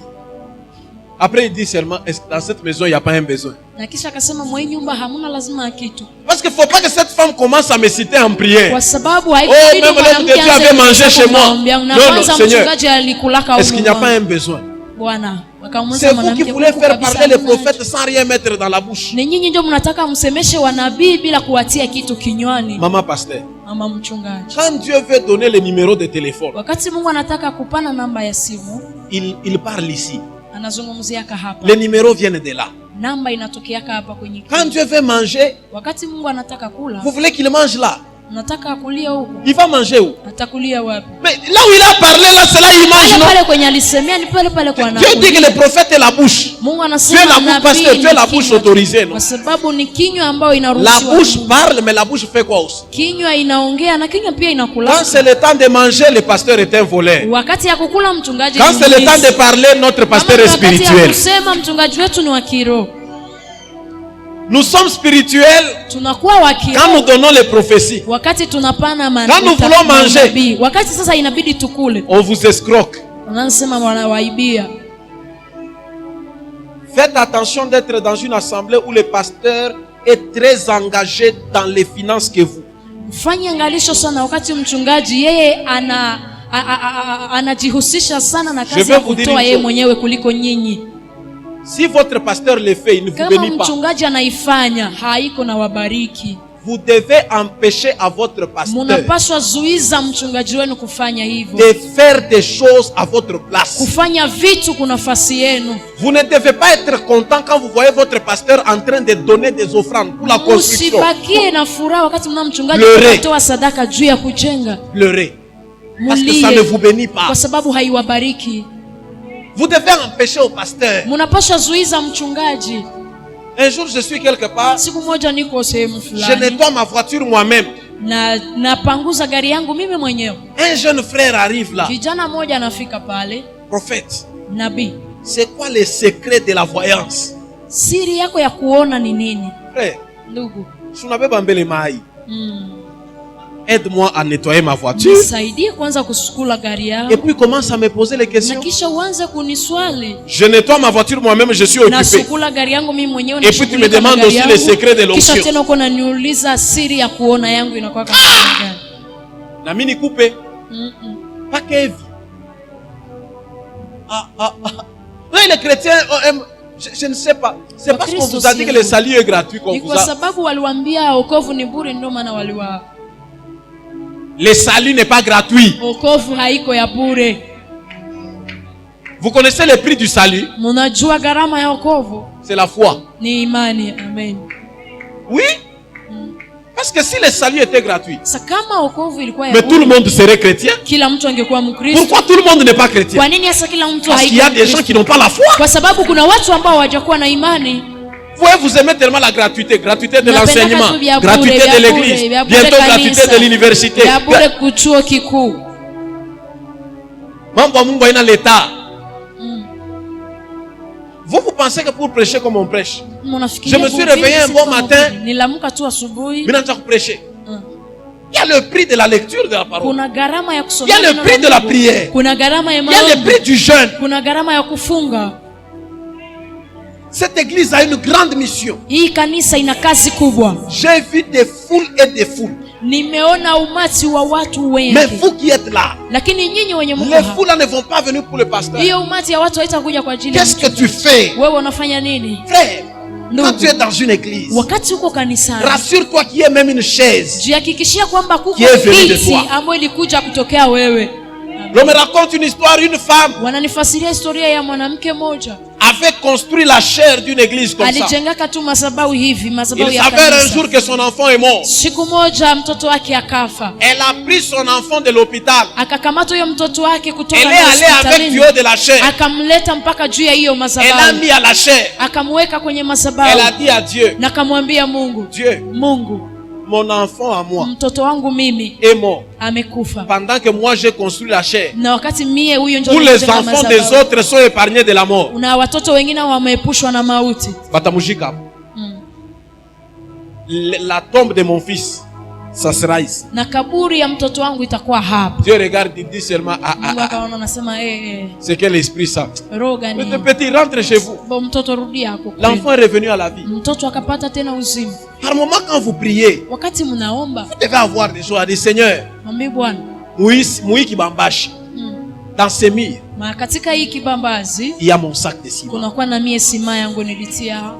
Après il dit seulement, est-ce que dans cette maison il n'y a pas un besoin? Na kisha akasema, mwa nyumba hamuna lazima kitu. Parce qu'il ne faut pas que cette femme commence à me citer en prière. Kwa sababu même l'homme de Dieu avait mangé chez moi. Non, Seigneur, est-ce qu'il n'y a pas un besoin? C'est vous qui voulez faire parler les prophètes sans rien mettre dans la bouche. Ni nyinyi ndio mnataka msemeshe wanabii bila kuwatia kitu kinywani. Maman pasteur, mama mchungaji, quand Dieu veut donner le numéro de téléphone, wakati Mungu anataka kupana namba ya simu, il parle ici. Anazungumzia hapa. Les numéros viennent de là. Namba inatokea hapa kwenye. Quand Dieu veut manger, wakati Mungu anataka kula, vous voulez qu'il mange là? Nataka kulia huko. Il va manger où? Atakulia wapi? Mais là où il a parlé, là c'est là il mange. Pale kwenye alisemea ni pale pale kwa Dieu dit que le prophète est la bouche. Mungu anasema tu es la bouche parce que tu es la bouche autorisée, non? Kwa sababu ni kinywa ambayo inaruhusiwa. La bouche parle, mais la bouche fait quoi aussi? Kinywa inaongea na kinywa pia inakula. Quand c'est le temps de manger, le pasteur est un voleur. Wakati ya kukula mchungaji. Quand c'est le temps de parler, notre pasteur est spirituel. Wakati ya kusema mchungaji wetu ni wa kiroho. Nous sommes spirituels quand nous donnons les prophéties. Quand nous voulons manger, on vous escroque. Faites attention d'être dans une assemblée où le pasteur est très engagé dans les finances que vous. Je vais vous dire une chose. Si votre pasteur le fait, il ne vous bénit pas. Vous devez empêcher à votre pasteur de faire des choses à votre place. Vous ne devez pas être content quand vous voyez votre pasteur en train de donner des offrandes pour la construction. Pleurez. Pleurez. Parce que ça ne vous bénit pas. Vous devez empêcher au pasteur. Un jour je suis quelque part. Je nettoie ma voiture moi-même. Un jeune frère arrive là. Prophète. C'est quoi les secrets de la voyance? Frère, aide-moi à nettoyer ma voiture. Et puis commence à me poser les questions. Je nettoie ma voiture moi-même, je suis occupé. Et puis tu me demandes aussi les secrets de l'onction. Na mini coupé. Pas Kev. Oui, les chrétiens, je ne sais pas. C'est parce qu'on vous a dit que le salut est gratuit qu'on vous a. Le salut n'est pas gratuit. Vous connaissez le prix du salut? C'est la foi. Oui. Parce que si le salut était gratuit, mais tout le monde serait chrétien. Pourquoi tout le monde n'est pas chrétien? Parce qu'il y a des gens qui n'ont pas la foi. Vous aimez tellement la gratuité. Gratuité de l'enseignement, gratuité de l'église, bientôt gratuité de l'université. Mambo Mungu ina l'état. Vous pensez que pour prêcher comme on prêche? Je me suis réveillé un bon matin. Maintenant je prêcher. Il y a le prix de la lecture de la parole. Il y a le prix de la prière. Il y a le prix du jeûne. Cette église a une grande mission. J'ai vu des foules et des foules. Mais vous qui êtes là, les foules là ne vont pas venir pour le pasteur. Qu'est-ce que tu fais? Frère, quand tu es dans une église, rassure-toi qu'il y a même une chaise qui est venue de toi. Je me raconte une histoire, une femme avait construit la chair d'une église comme ça. Il s'avère un jour que son enfant est mort. Elle a pris son enfant de l'hôpital. Elle est allée avec du haut de la chair. Elle l'a mis à la chair. Elle a dit à Dieu, Dieu, mon enfant à moi mtoto wangu mimi est mort amekufa, pendant que moi j'ai construit la chair, na wakati mie huyo ndio tous les enfants des autres sont épargnés de la mort, na watoto wengine wameepushwa na mauti, batamujika. La tombe de mon fils, ça sera ici. Na kaburi ya mtoto wangu itakuwa hapa. Dieu regarde, il dit seulement akaona anasema c'est que l'Esprit Saint. Roga Petit, rentre chez vous. Bo mtoto rudi yako. L'enfant est revenu à la vie. Mtoto akapata tena uzima. Par moment quand vous priez, wakati mnaomba, vous devez avoir des choses à dire. Seigneur, mwambie Bwana, Mui kibambashi. Dans ces murs, katika hii kibambazi, il y a mon sac de ciment. Kunakuwa na mie sima yangu nilitia.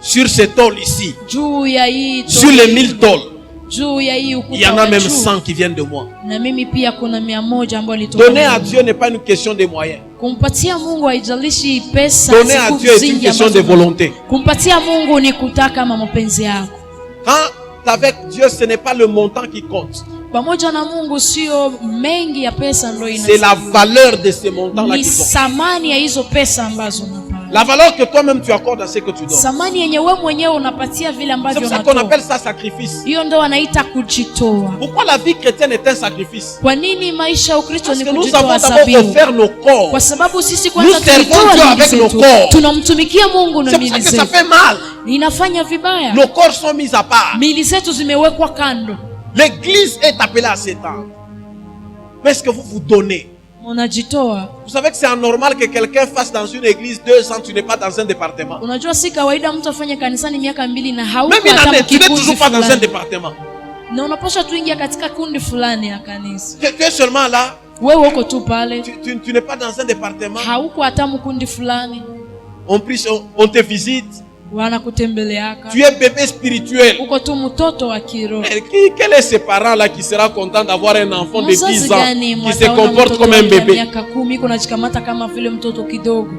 Sur ce tôle ici, juu ya hii tôle, sur les 1000 tôles, juu ya hii ukuta, il y en a même 100 qui viennent de moi. Na mimi pia kuna 100 ambao nitoka. Donner à Dieu n'est pas une question de moyens. Kumpatia Mungu haijalishi pesa. Donner à Dieu est une question de volonté. Kumpatia Mungu ni kutaka mapenzi yako. Quand avec Dieu, ce n'est pas le montant qui compte. Pamoja na Mungu sio mengi ya pesa ndio ina. C'est la valeur de ces montants là qui compte. Ni samani ya hizo pesa ambazo unapata. La valeur que toi-même tu accordes à ce que tu donnes. Samani yenye wewe mwenyewe unapatia vile ambavyo unatoa. C'est pour ça qu'on appelle ça sacrifice. Hiyo ndio wanaita kujitoa. Pourquoi la vie chrétienne est un sacrifice? Kwa nini maisha ya Ukristo ni kujitoa? Parce que nous avons d'abord offert nos corps. Kwa sababu sisi kwanza tunatoa Dieu avec nos corps. Tunamtumikia Mungu na mili zetu. C'est pour ça que ça fait mal. Inafanya vibaya. Nos corps sont mis à part. Mili zetu zimewekwa kando. L'église est appelée à s'étendre. Mais est-ce que vous vous donnez? Vous savez que c'est anormal que quelqu'un fasse dans une église 2 ans, tu n'es pas dans un département. Unajua si kawaida mtu afanye kanisani miaka 2 na hauko hata mkikundi. Même tu n'es toujours pas dans un département. Na unapaswa tuingia katika kundi fulani ya kanisa. Tu es seulement là. Wewe uko tu pale. Tu n'es pas dans un département. Hauko hata mkundi fulani. On te visite. Wanakutembeleaka. Tu es bébé spirituel. Uko tu mtoto wa kiroho. Quel est ce parent là qui sera content d'avoir un enfant de 10 ans qui se comporte comme un bébé? Miaka 10 kunajikamata kama vile mtoto kidogo.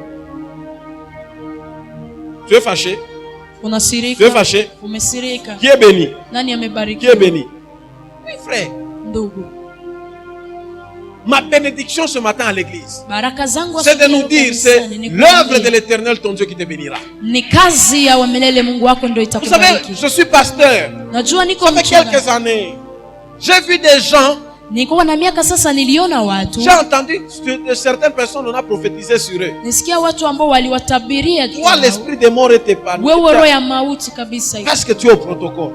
Tu es fâché? Unasirika. Tu es fâché? Umesirika. Qui est béni? Nani amebarikiwa? Qui est béni? Oui, frère. Ndugu. Ma bénédiction ce matin à l'église, c'est de nous dire, c'est l'œuvre de l'Éternel ton Dieu qui te bénira. Vous savez, je suis pasteur. Ça fait quelques années. J'ai vu des gens. J'ai entendu que certaines personnes, on a prophétisé sur eux. Toi, l'esprit des morts est épargné. Parce que tu es au protocole.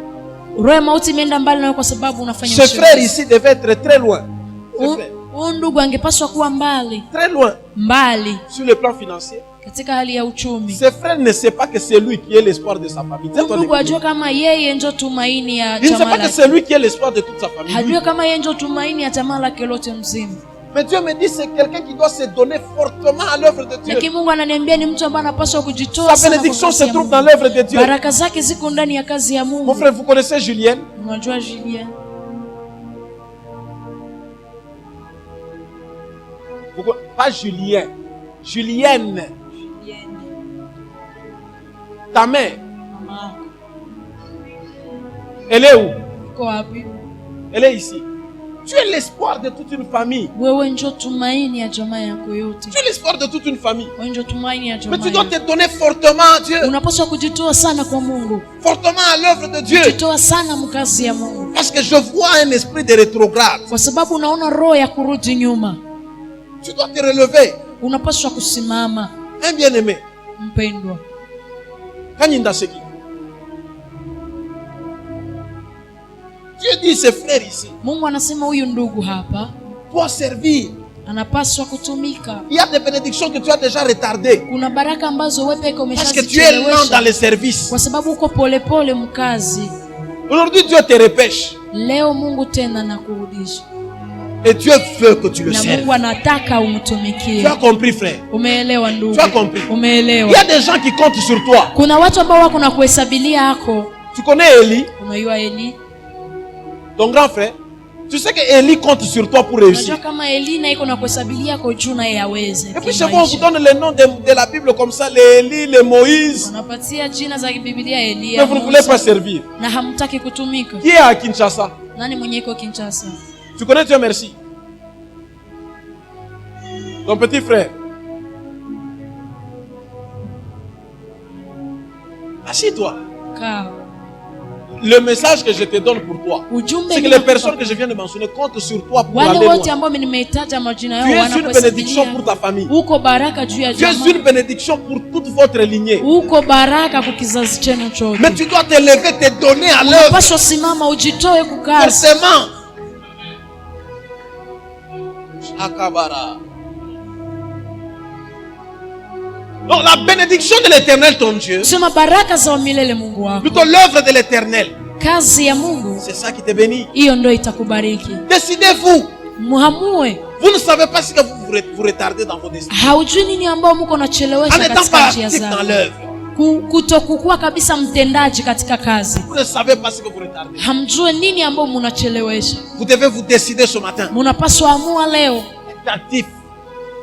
Ce frère ici devait être très loin. Ndugu angepaswa kuwa mbali. Très loin. Mbali. Sur le plan financier. Katika hali ya uchumi. Ce frère ne sait pas que c'est lui qui est l'espoir de sa famille. Ndugu ajua kama yeye ndio tumaini ya jamaa lake. Il ne sait pas que c'est lui qui est l'espoir de toute sa famille. Hajua kama yeye ndio tumaini ya jamaa lake lote mzima. Mais Dieu me dit c'est quelqu'un qui doit se donner fortement à l'œuvre de Dieu. Lakini Mungu ananiambia ni mtu ambaye anapaswa kujitoa. Sa bénédiction se trouve dans l'œuvre de Dieu. Baraka zake ziko ndani ya kazi ya Mungu. Mon frère, vous connaissez Julienne? Unajua Julienne? Pas Julien, Julienne. Ta mère. Elle est où? Elle est ici. Tu es l'espoir de toute une famille. Tu es l'espoir de toute une famille. Mais tu dois te donner fortement à Dieu. Fortement à l'œuvre de Dieu. Parce que je vois un esprit de rétrograde. Tu dois te relever. Un bien-aimé. Dieu dit ses frères ici. Doit servir. Il y a des bénédictions que tu as déjà retardées. Parce que tu es lent dans les services. Aujourd'hui Dieu te repêche. Et Dieu veut que tu le serves. Tu as compris, frère? Tu as compris? Il y a des gens qui comptent sur toi. Tu connais Élie? Ton grand frère? Tu sais que Élie compte sur toi pour réussir. Et puis chez vous, on vous donne les noms de la Bible comme ça, les Élie, les Moïse. Mais vous ne voulez pas servir. Qui est à Kinshasa? Tu connais Dieu merci? Ton petit frère. Assis-toi. Le message que je te donne pour toi, c'est que les personnes que je viens de mentionner comptent sur toi pour aller loin. Tu es une bénédiction pour ta famille. Tu es une bénédiction pour toute votre lignée. Mais tu dois te lever, te donner à l'œuvre. Forcément. Akabara. Donc la bénédiction de l'Éternel ton Dieu, plutôt l'œuvre de l'Éternel, c'est ça qui te bénit. Décidez-vous. Vous ne savez pas ce que vous retardez dans vos destins. En n'étant pas actif dans l'œuvre, kutokuwa kabisa mtendaji katika kazi. Vous ne savez pas ce que vous retardez. Hamjue nini ambao mnachelewesha. Vous devez vous décider ce matin. Mnapaswa amua leo. Être actif.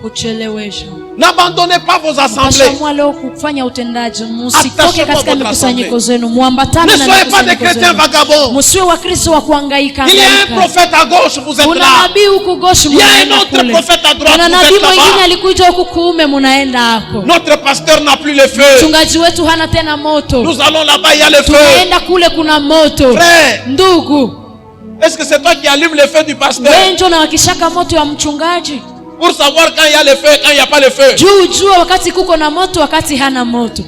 Kuchelewesha. N'abandonnez pas vos assemblées. Mnapaswa leo kufanya utendaji. Msitoke katika mikusanyiko zenu. Muambatane na mikusanyiko. Ne soyez pas des chrétiens vagabonds. Msiwe wakristo wa kuhangaika. Il y a un prophète à gauche, vous êtes là. Kuna nabii huko gauche, il y a un autre prophète à droite, kuna nabii mwingine alikuja huko kuume, mnaenda hapo. Notre pasteur n'a plus le feu. Mchungaji wetu hana tena moto. Nous allons là-bas, il y a le feu. Tunaenda kule kuna moto. Frère, ndugu, est-ce que c'est toi qui allume le feu du pasteur? Wewe ndio unawakishaka moto wa mchungaji? Pour savoir quand il y a le feu et quand il n'y a pas le feu. Jua wakati kuko na moto, wakati hana moto.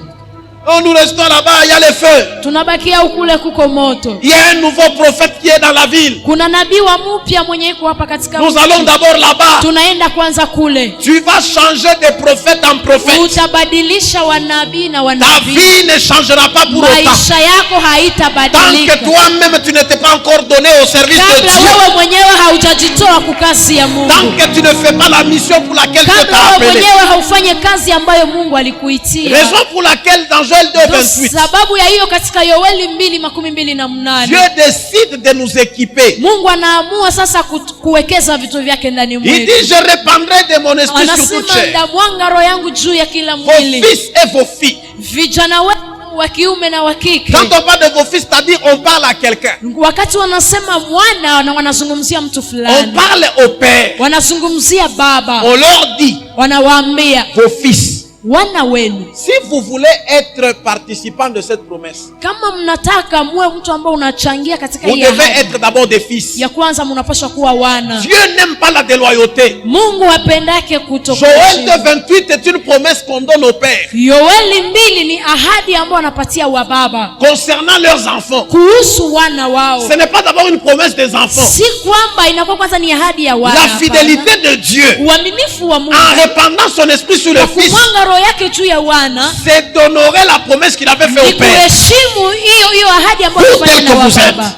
Non, nous restons là-bas, il y a le feu. Tunabakia ukule kuko moto. Il y a un nouveau prophète qui est dans la ville. Kuna nabii wa mpya mwenye yuko hapa katika Nous allons d'abord là-bas. Tunaenda kwanza kule. Tu vas changer de prophète en prophète. Utabadilisha wanabii na wanabii. Ta vie ne changera pas pour autant. Maisha yako haitabadilika. Tant que toi-même tu ne t'es pas encore donné au service de Dieu. Kabla wewe mwenyewe haujajitoa kwa kazi ya Mungu. Tant que tu ne fais pas la mission pour laquelle Dieu t'a appelé. Kabla wewe mwenyewe haufanye kazi ambayo Mungu alikuitia. Raison pour laquelle dans Joël 2:28. Sababu ya hiyo katika Yoeli 2:28. Dieu décide de nous équiper. Mungu anaamua sasa kuwekeza vitu vyake ndani mwetu. Il dit je répandrai de mon esprit sur toute chair. Ndamwanga roho yangu juu ya kila mwili. Vos fils et vos filles. Vijana wetu wa kiume na wa kike. Quand on parle de vos fils, c'est-à-dire on parle à quelqu'un. Wakati wanasema mwana na wanazungumzia mtu fulani. On parle au père. Wanazungumzia baba. On leur dit. Wanawaambia vos fils. Wana wenu. Si vous voulez être participant de cette promesse, kama mnataka muwe mtu ambao unachangia katika vous devez être d'abord des fils. Ya kwanza mnapaswa kuwa wana. Dieu n'aime pas la déloyauté. Mungu hapendake kutoka. Joël 2:28 est une promesse qu'on donne aux pères. Yoeli 2 ni ahadi ambayo anapatia wa baba concernant leurs enfants. Kuhusu wana wao. Ce n'est pas d'abord une promesse des enfants. Si kwamba inakuwa kwanza ni ahadi ya wana. La fidélité de Dieu. Uaminifu wa Mungu. En répandant son esprit sur les fils. Yake juu ya wana, c'est d'honorer la promesse qu'il avait fait au père. Kuheshimu hiyo ahadi ambayo alifanya na baba.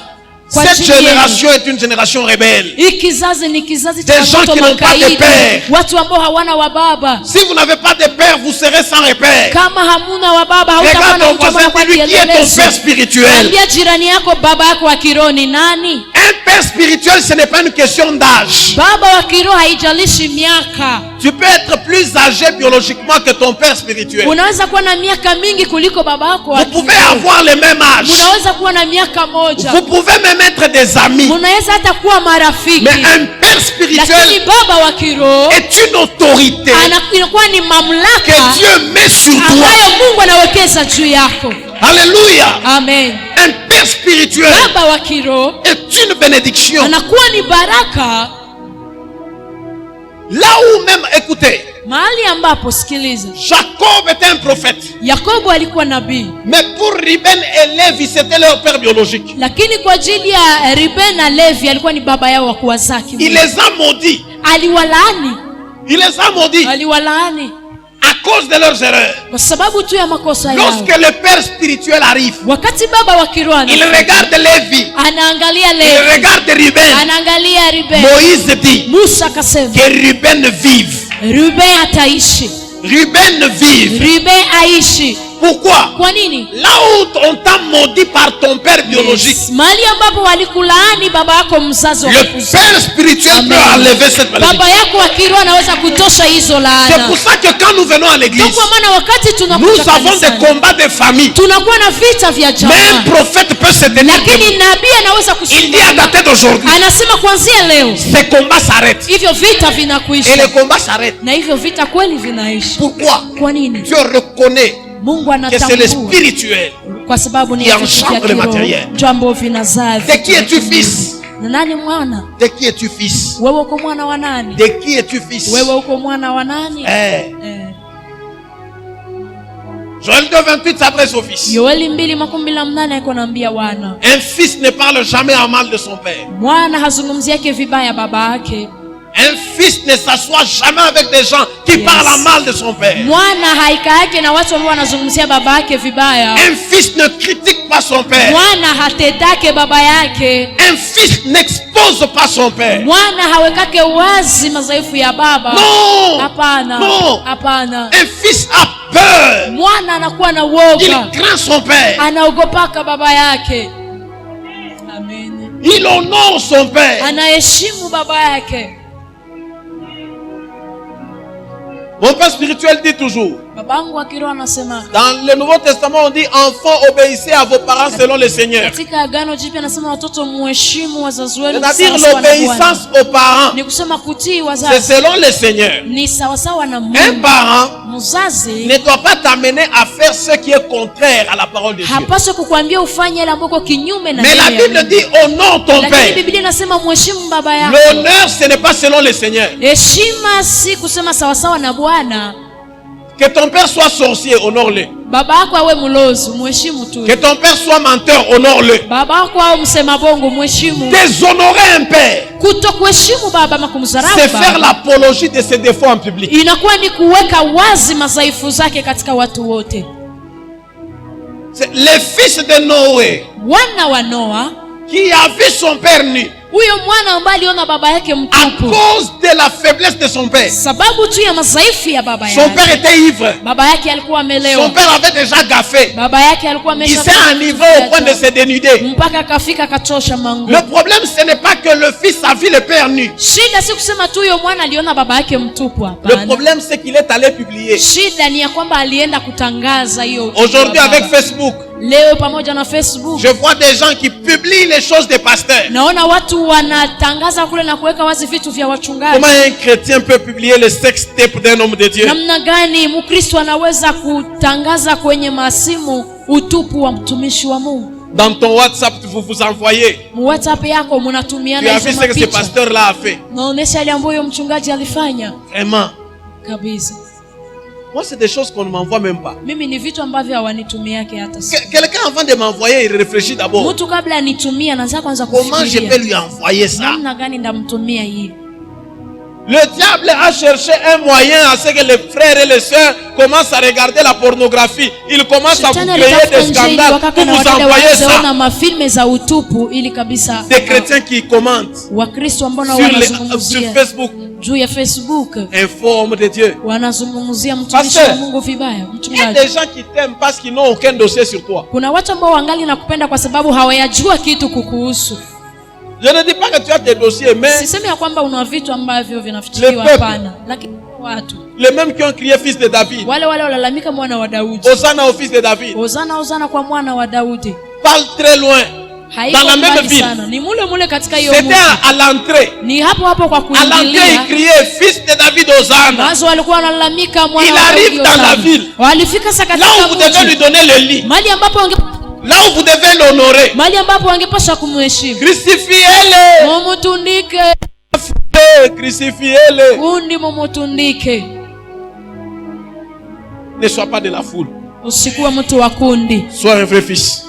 Cette génération est une génération rebelle. Hii kizazi ni kizazi cha watu qui n'ont pas de père. Watu ambao hawana wa baba. Si vous n'avez pas de père, vous serez sans repère. Kama hamuna wa baba hautakuwa na mtu ambaye kwa qui est ton père spirituel. Ambia jirani yako baba yako wa kiroho ni nani? Un père spirituel, ce n'est pas une question d'âge. Baba wa kiroho haijalishi miaka. Tu peux être plus âgé biologiquement que ton père spirituel. Unaweza kuwa na miaka mingi kuliko baba yako. Vous pouvez avoir le même âge. Unaweza kuwa na miaka moja. Vous pouvez même être des amis. Unaweza hata kuwa marafiki. Mais un père spirituel lakini baba wa kiroho est une autorité inakuwa ni mamlaka que Dieu met sur toi. Ambayo Mungu anawekeza juu yako. Alléluia. Amen. Un père spirituel baba wa kiroho est une bénédiction. Anakuwa ni baraka. Là où même, écoutez, mahali ambapo sikiliza, Jacob était un prophète. Yakobo alikuwa nabii. Mais pour Ruben et Lévi, c'était leur père biologique. Lakini kwa ajili ya Ruben na Levi alikuwa ni baba yao wa kuwazaa. Il les a maudits. Aliwalaani. Il les a maudits. Aliwalaani. À cause de leurs erreurs. Kwa sababu tu ya makosa yao. Lorsque le père spirituel arrive, wakati baba wa kiroho il regarde Lévi. Anaangalia Levi. Il regarde Ruben. Anaangalia Ruben. Moïse dit Musa akasema que Ruben vive. Ruben ataishi. Ruben vive. Ruben aishi. Pourquoi? Kwa nini? Là où on t'a maudit par ton père biologique, mahali ambapo walikulaani baba yako mzazi wa le père spirituel peut enlever cette malédiction. Baba yako wa kiroho anaweza kutosha hizo laana. C'est pour ça que quand nous venons à l'église, nous avons des combats de famille. Tunakuwa na vita vya jamaa. Mais un prophète peut se tenir. Lakini nabii anaweza kusimama. Il dit à dater d'aujourd'hui. Anasema kuanzia leo. Ces combats s'arrêtent. Hivyo vita vinakuisha. Et les combats s'arrêtent. Na hivyo vita kweli vinaishi. Pourquoi? Kwa nini? Dieu reconnaît Mungu que c'est le spirituel kwa sababu ni qui engendre le matériel. jambo vinazaa. De qui es-tu fils? Na nani mwana? De qui es-tu fils? Wewe uko mwana wa nani? De qui es-tu fils? Wewe uko mwana wa nani? Joël 2:28 s'adresse au fils. Yoeli 2:28 iko naambia wana. Un fils ne parle jamais en mal de son père. Mwana hazungumziake vibaya baba yake. Un fils ne s'assoit jamais avec des gens qui parlent en mal de son père. Mwana haikaake na watu ambao wanazungumzia baba yake vibaya. Un fils ne critique pas son père. Mwana hatetake baba yake. Un fils n'expose pas son père. Mwana hawekake wazi madhaifu ya baba. Non. Hapana. Non. Hapana. Un fils a peur. Mwana anakuwa na woga. Il craint son père. Anaogopaka baba yake. Amen. Il honore son père. Anaheshimu baba yake. Mon père spirituel dit toujours, babangu wa kiroho anasema, dans le Nouveau Testament on dit enfants obéissez à vos parents selon le Seigneur. Katika Agano Jipya anasema watoto muheshimu wazazi wenu. C'est-à-dire l'obéissance aux parents, ni kusema kutii wazazi, c'est selon le Seigneur. Ni sawa sawa na Mungu. Un parent mzazi ne doit pas t'amener à faire ce qui est contraire à la parole de Dieu. Hapaswi kukuambia ufanye ile ambayo kinyume na mais la Bible dit honore ton père. Lakini Biblia inasema muheshimu baba yako. L'honneur ce n'est pas selon le Seigneur. Heshima si kusema sawa sawa na Bwana. Que ton père soit sorcier, honore-le. Baba yako awe mlozi, muheshimu tu. Que ton père soit menteur, honore-le. Baba yako awe msema bongo, muheshimu. Déshonorer un père, kutokuheshimu baba makumdharau c'est faire l'apologie de ses défauts en public. Inakuwa ni kuweka wazi madhaifu zake katika watu wote. Les fils de Noé, wana wa Noa, qui a vu son père nu, huyo mwana ambaye aliona baba yake mtupu, à cause de la faiblesse de son père. Sababu tu ya madhaifu ya baba yake. Son père était ivre. Baba yake alikuwa amelewa. Son père avait déjà gaffé. Baba yake alikuwa il s'est enivré au point de se dénuder. Mpaka kafika katosha mangu. Le problème ce n'est pas que le fils a vu le père nu. Shida si kusema tu huyo mwana aliona baba yake mtupu, hapana. Le problème c'est qu'il est allé publier. Shida ni ya kwamba alienda kutangaza hiyo. Aujourd'hui avec Facebook, leo pamoja na Facebook, je vois des gens qui publient les choses des pasteurs. Naona watu wanatangaza kule na kuweka wazi vitu vya wachungaji. Comment un chrétien peut publier le sextape d'un homme de Dieu? Namna gani Mkristo anaweza kutangaza kwenye masimu utupu wa mtumishi wa Mungu? Dans ton WhatsApp vous vous envoyez. WhatsApp yako mnatumiana hizo mapicha. Tu as vu ce que ce pasteur là a fait? Naonesha ile ambayo mchungaji alifanya. Vraiment. Kabisa. Moi, c'est des choses qu'on ne m'envoie même pas. Mimi ni vitu ambavyo hawanitumiake hata sasa. Quelqu'un avant de m'envoyer, il réfléchit d'abord. Mtu kabla anitumia anaanza kwanza kufikiria. Comment je peux lui envoyer ça? Namna gani ndamtumia hii? Le diable a cherché un moyen à ce que les frères et les sœurs commencent à regarder la pornographie. Il commence à vous créer des scandales pour vous envoyer ça. Des chrétiens qui commentent sur Facebook. Juu ya Facebook, info homme de Dieu. Wanazungumzia mtumishi wa Mungu vibaya. Il y a des gens qui t'aiment parce qu'ils n'ont aucun dossier sur toi. Kuna watu ambao wangali nakupenda kwa sababu hawayajua kitu kukuhusu. Je ne dis pas que tu as des dossiers, mais sisemi ya kwamba una vitu ambavyo vinafichiliwa, hapana. Lakini watu les mêmes qui ont crié fils de David, wale walalamika mwana wa Daudi, Hosanna au fils de David, Hosanna kwa mwana wa Daudi, parle très loin. Dans la même ville. C'était à l'entrée. À l'entrée, il criait fils de David Hosanna. Il arrive dans la ville. Là où vous devez lui donner le lit. Là où vous devez l'honorer. Crucifiez-le. Crucifiez-le. Ne sois pas de la foule. Sois un vrai fils.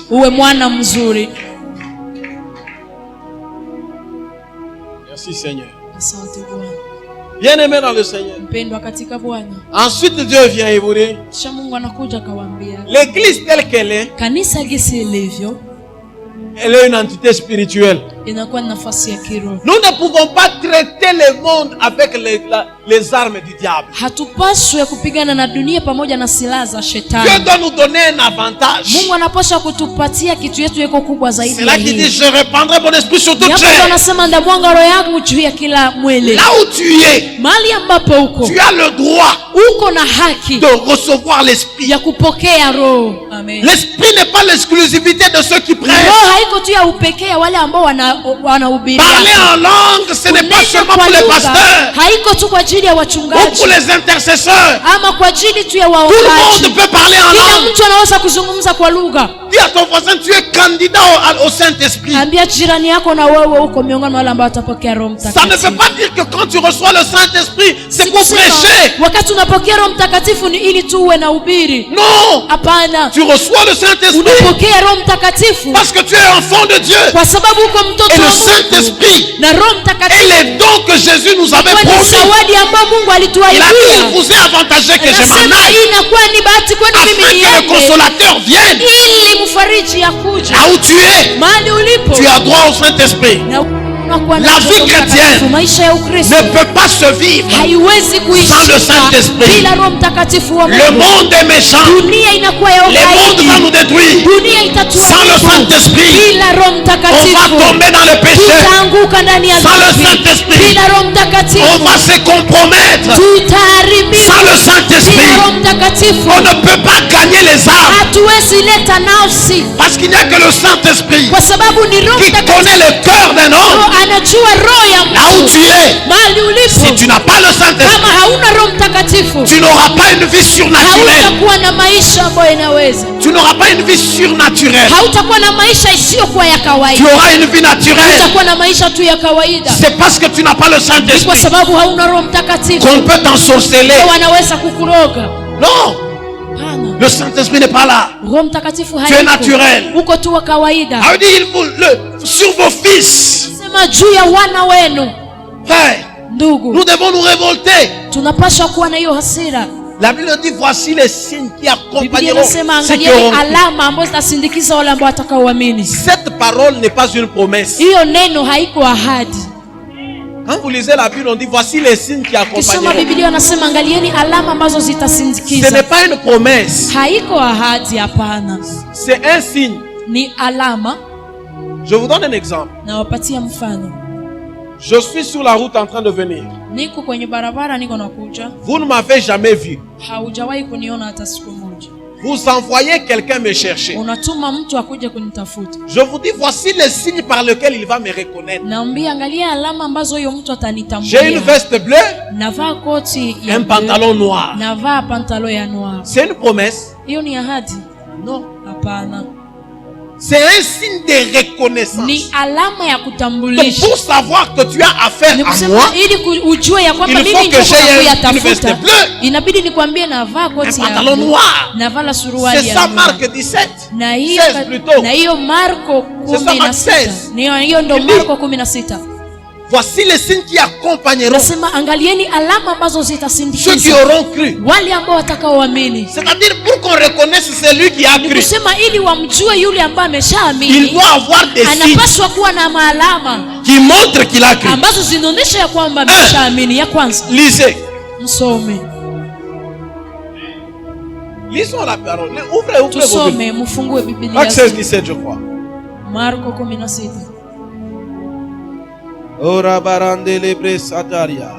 Merci Seigneur. Bien-aimé dans le Seigneur. Ensuite Dieu vient et vous dit, l'église telle qu'elle est, elle est une entité spirituelle. Nous ne pouvons pas traiter le monde avec les armes du diable. Dieu doit nous donner un avantage. C'est là qu'il dit, je répandrai mon esprit sur toute chair. Là où tu es, tu as le droit de recevoir l'esprit. Amen. L'esprit n'est pas l'exclusivité de ceux qui prêchent. Roho haiko tu ya upekee ya wale ambao wanahubiria. Parler en langue, ce n'est pas seulement pour les pasteurs. Haiko tu kwa ajili ya Ou wachungaji. pour les intercesseurs. Ama kwa ajili tu ya Tout waombaji. le monde peut parler en Kila langue. mtu anaweza kuzungumza kwa lugha. Dis à ton voisin, tu es candidat au Saint-Esprit. Ambia jirani yako na wewe uko miongoni mwa wale ambao watapokea Roho Ça ne Mtakatifu. veut pas dire que quand tu reçois le Saint-Esprit, c'est pour Sikusema, prêcher. wakati unapokea Roho Mtakatifu ni ili tu uwe na ubiri. Non. Hapana. Tu reçois le Saint-Esprit Unapokea Roho Mtakatifu parce que tu es enfant de Dieu. kwa sababu uko mtoto Et wa le Mungu. Saint-Esprit Na Roho et Mtakatifu les dons que Jésus nous avait ni promis. zawadi ambayo Mungu Il a dit, alituahidia. il vous est avantagé que je m'en Anasema aille hii inakuwa ni bahati kwenu afin mimi que le niende consolateur vienne. ili mfariji akuje Là où tu es, mahali ulipo. tu as droit au Saint-Esprit. Na unakuwa na La Roho vie Mtakatifu. chrétienne Maisha ya Ukristo ne peut pas se vivre. haiwezi Sans le kuishi Saint-Esprit. bila Roho Mtakatifu wa Le Mungu. monde est méchant. Dunia inakuwa ya Le monde va nous ugaidi. détruire. Dunia Sans le itatuharibu Saint-Esprit, bila Roho on va Mtakatifu. tomber dans le péché. Tutaanguka ndani ya Sans le dhambi. Saint-Esprit, Bila Roho on Mtakatifu va se compromettre. tutaharibiwa. Sans le Bila Saint-Esprit, Roho Mtakatifu on ne peut pas gagner les âmes. hatuwezi leta nafsi, Parce qu'il n'y a que le Saint-Esprit kwa sababu ni Roho qui Mtakatifu connaît le cœur d'un homme. anajua roho ya Là où mtu tu es, mahali si ulipo. tu n'as pas le Kama Saint-Esprit, hauna Roho Mtakatifu tu n'auras pas une vie surnaturelle. hautakuwa na maisha ambayo inaweza, Tu n'auras pas une vie surnaturelle. hautakuwa na maisha isiyokuwa ya Tu kawaida, auras une vie naturelle. utakuwa na maisha tu ya kawaida. C'est parce que tu n'as pas le Ni kwa Saint-Esprit sababu hauna Roho Mtakatifu qu'on peut t'ensorceler. wanaweza kukuroga. Non, Hapana. le Saint-Esprit n'est pas là. Roho Mtakatifu Tu es hayuko. naturel. Uko tu wa kawaida. Ça veut dire, sur vos fils. Sema juu ya wana wenu. Frère, Ndugu, nous devons nous révolter. tunapaswa kuwa na hiyo hasira. La Bible dit, voici les signes qui Biblia accompagneront inasema ceux qui angalieni auront cru. alama ambazo zitasindikiza wale ambao watakaoamini. Cette parole n'est pas une promesse. Hiyo neno haiko ahadi. Quand vous lisez la Bible, on dit, voici les signes qui Kisoma accompagneront. Biblia anasema angalieni alama ambazo Ce zitasindikiza. n'est pas une promesse. Haiko ahadi, hapana. C'est un signe. Ni alama. Je vous donne un exemple. Nawapatia mfano. Je suis sur la route en train de venir. Niko kwenye barabara, niko nakuja. Vous ne m'avez jamais vu. Haujawahi kuniona hata siku moja. Vous envoyez quelqu'un me chercher. Unatuma mtu akuje kunitafuta. Je vous dis, voici les signes par lesquels il va me reconnaître. Naambia angalia alama ambazo huyo mtu J'ai une atanitambulia. veste bleue, Navaa koti ya un bleu. pantalon noir. Navaa pantalo ya noir. C'est une promesse? Hiyo ni ahadi? Non. Hapana. C'est un signe de reconnaissance. Ni alama ya Donc, kutambulisha. pour savoir que tu as affaire Ni à kusema moi, ili ujue ya kwamba il mimi faut ndio que j'aie une kuyatafuta. veste bleue, Inabidi nikwambie navaa un koti ya pantalon bleu. noir. Navala suruali C'est ya ça, noir. Marc 17. Na hiyo 16 plutôt. na hiyo Marko C'est ça, Marc 16. 16. Hiyo ndo Il dit, Marko 16. Voici les signes qui accompagneront Nasema angalieni alama ambazo ceux qui zitasindikiza auront cru. wale ambao watakaoamini. C'est-à-dire, pour qu'on reconnaisse celui qui a Ni cru, kusema ili wamjue yule ambaye il ameshaamini, doit avoir des signes anapaswa kuwa na maalama qui montrent qu'il a cru. ambazo zinaonyesha ya kwamba ameshaamini. Ya kwanza, Lisez. msome, Lisons la parole. Ouvrez vos Bibles. tusome, mfungue Biblia. Marc 16, 17, je crois. Marko 16. Ora barande lebre sataria.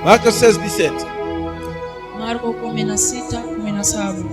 Marc 16, 17. Marko 16:17.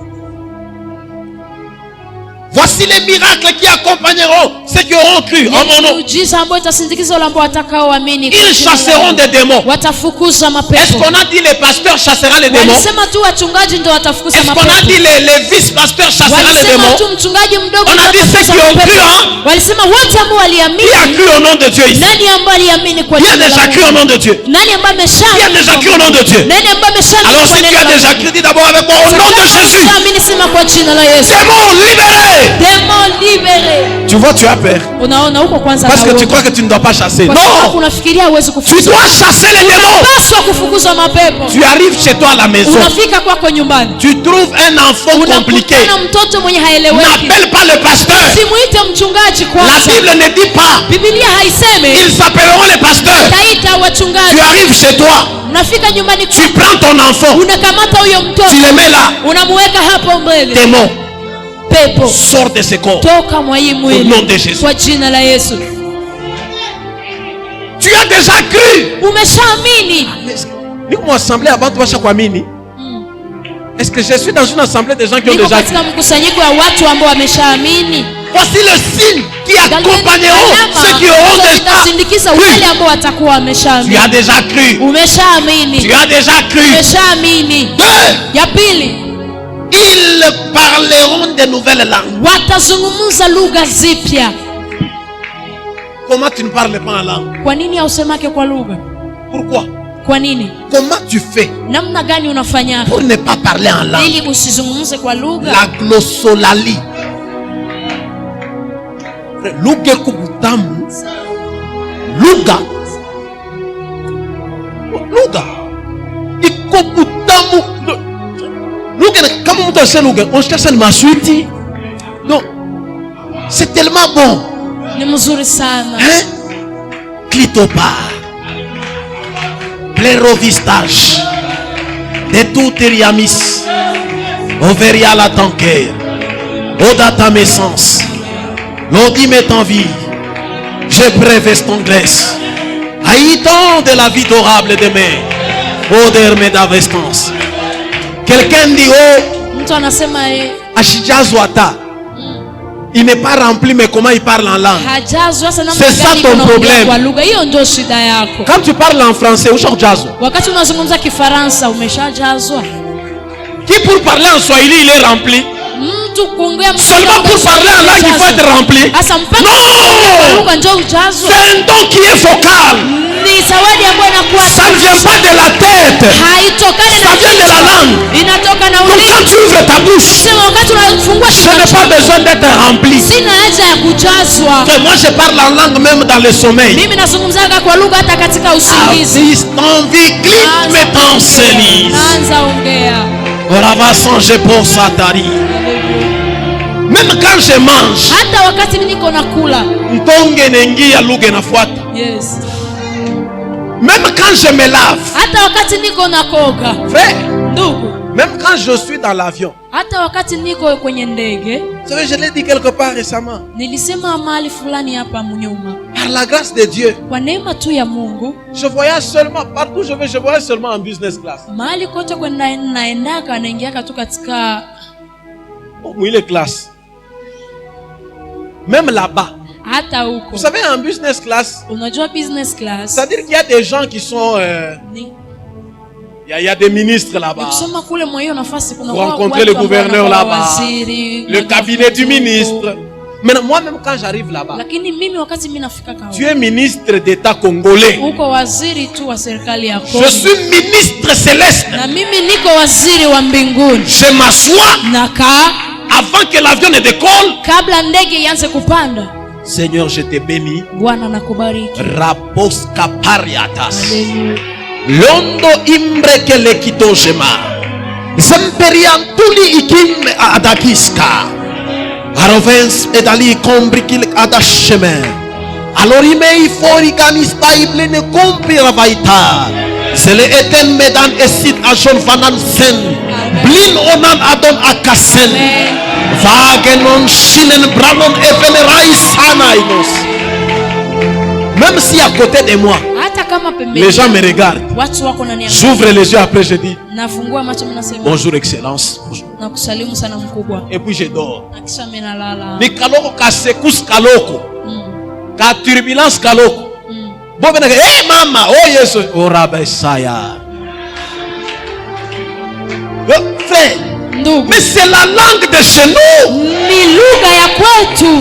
Voici les miracles qui accompagneront ceux qui auront cru en mon nom. Miujiza ambayo itasindikiza wale ambao watakaoamini. Ils chasseront des démons. Watafukuza Est-ce mapepo. qu'on a dit les pasteurs chasseront les démons? Walisema tu wachungaji ndio watafukuza Est-ce qu'on a mapepo. dit les vice-pasteurs chasseront les Walisema démons? tu mchungaji mdogo On a ndio dit ceux atafukuza qui ont mapepo. cru, hein? Walisema wote ambao Qui a waliamini. cru au nom de Dieu ici? Nani ambaye aliamini kwa Qui a jina déjà la cru au Mungu? nom de Dieu? Nani ambaye Qui a ameshaamini? déjà cru au nom de Dieu? Nani ambaye ameshaamini? Alors si tu as déjà cru, dis d'abord avec moi au nom de Jésus. Amini, sema kwa jina la Yesu. Démons libérés. Démon libéré. Tu vois, tu as peur. Unaona huko kwanza Parce que tu naoga. crois que tu ne dois pas chasser. Kwa sababu Non. unafikiria huwezi Tu kufukuza. dois chasser les démons. Unapaswa kufukuza mapepo. Tu arrives chez toi à la maison. Unafika kwako nyumbani. Tu trouves un enfant compliqué. Unakutana mtoto mwenye haeleweki. N'appelle pas le pasteur. Simuite mchungaji La kwanza. Bible ne dit pas. Biblia haisemi Ils s'appelleront les pasteurs. taita Tu wachungaji. arrives chez toi. Unafika nyumbani Tu prends ton enfant. unakamata huyo mtoto. Tu le mets là. Unamuweka hapo mbele. Démon, Pepo sors de ce corps. toka mwa hii Au mwili nom de Jésus. kwa jina la Yesu. Tu as déjà cru. Umeshaamini. Niko mwassemblée avant tu vas kuamini. Est-ce que je suis dans une assemblée de gens qui ont Niko déjà cru? katika mkusanyiko ya watu ambao wameshaamini. Voici le signe qui accompagneront ceux qui auront déjà wale cru. ambao watakuwa Tu wameshaamini. as déjà cru. Umeshaamini. Tu as déjà cru. Umeshaamini. Deux. Ya pili, Ils parleront de nouvelles langues. watazungumza lugha zipya. Comment tu ne parles pas en langue? Kwa nini hausemake kwa lugha? Pourquoi? Kwa nini? Comment tu fais Namna gani unafanya pour ne pas parler en langue? ili usizungumze kwa lugha? La glossolalie. Lugha kubutamu. Lugha. Lugha. Iko butamu. Lugha kama mtu asema lugha, on cherche ma suite. Non. C'est tellement bon. Ni mzuri sana. Hein? Clitopa. Plérovistage. De tout teriamis. Overia la tanker. Odata mes sens. L'audi m'est en vie. Je préveste ton glace. Haïton de la vie adorable demain. Odeur me d'avestance. Quelqu'un dit oh. Mtu anasema Ashijazwata. Il n'est pas rempli, mais comment il parle en langue? C'est ça ton problème. Quand tu parles en français, wakati unazungumza Kifaransa umeshajazwa. Qui pour parler en Swahili il est rempli? Seulement pour parler en langue il faut être rempli? Non! C'est un don qui est focal. Ça ne vient pas de la tête. Ça vient de la langue. Donc quand tu ouvres ta bouche, je n'ai pas besoin d'être rempli. Moi je parle en langue même dans le sommeil. Même quand je mange, même quand je me lave, frère, même quand je suis dans l'avion, vous savez, je l'ai dit quelque part récemment, par la grâce de Dieu, je voyage seulement, partout je vais, je voyage seulement en business class. Mouille classe. Même là-bas. Vous savez, en business class, c'est-à-dire qu'il y a des gens qui sont... il y a des ministres là-bas. Vous rencontrez le gouverneur là-bas, le cabinet du ministre. Mais moi-même quand j'arrive là-bas, tu es ministre d'État congolais. Je suis ministre céleste. Je m'assois avant que l'avion ne décolle. Seigneur, je te bénis. Rapos kapariatas. Londo imbre que le kito jema. Zemperiantuli ikim adakiska. Arovens edali kombrikil adasheme. Alorime fori kanista iblene kompri ravaita. Sele eten medan esit ashon fanan sen. Blin onan adon akasen. Vagenon shinen branon evenerai sanainos. Même si à côté de moi, les gens me regardent, j'ouvre les yeux, après je dis bonjour excellence, bonjour. Et puis je dors. Ni kaloko ka secousses kaloko, ka turbulence kaloko. Bon ben hey mama, oh yes, oh rabbi saya. Frère, mais c'est la langue de chez nous. Ni lugha ya kwetu.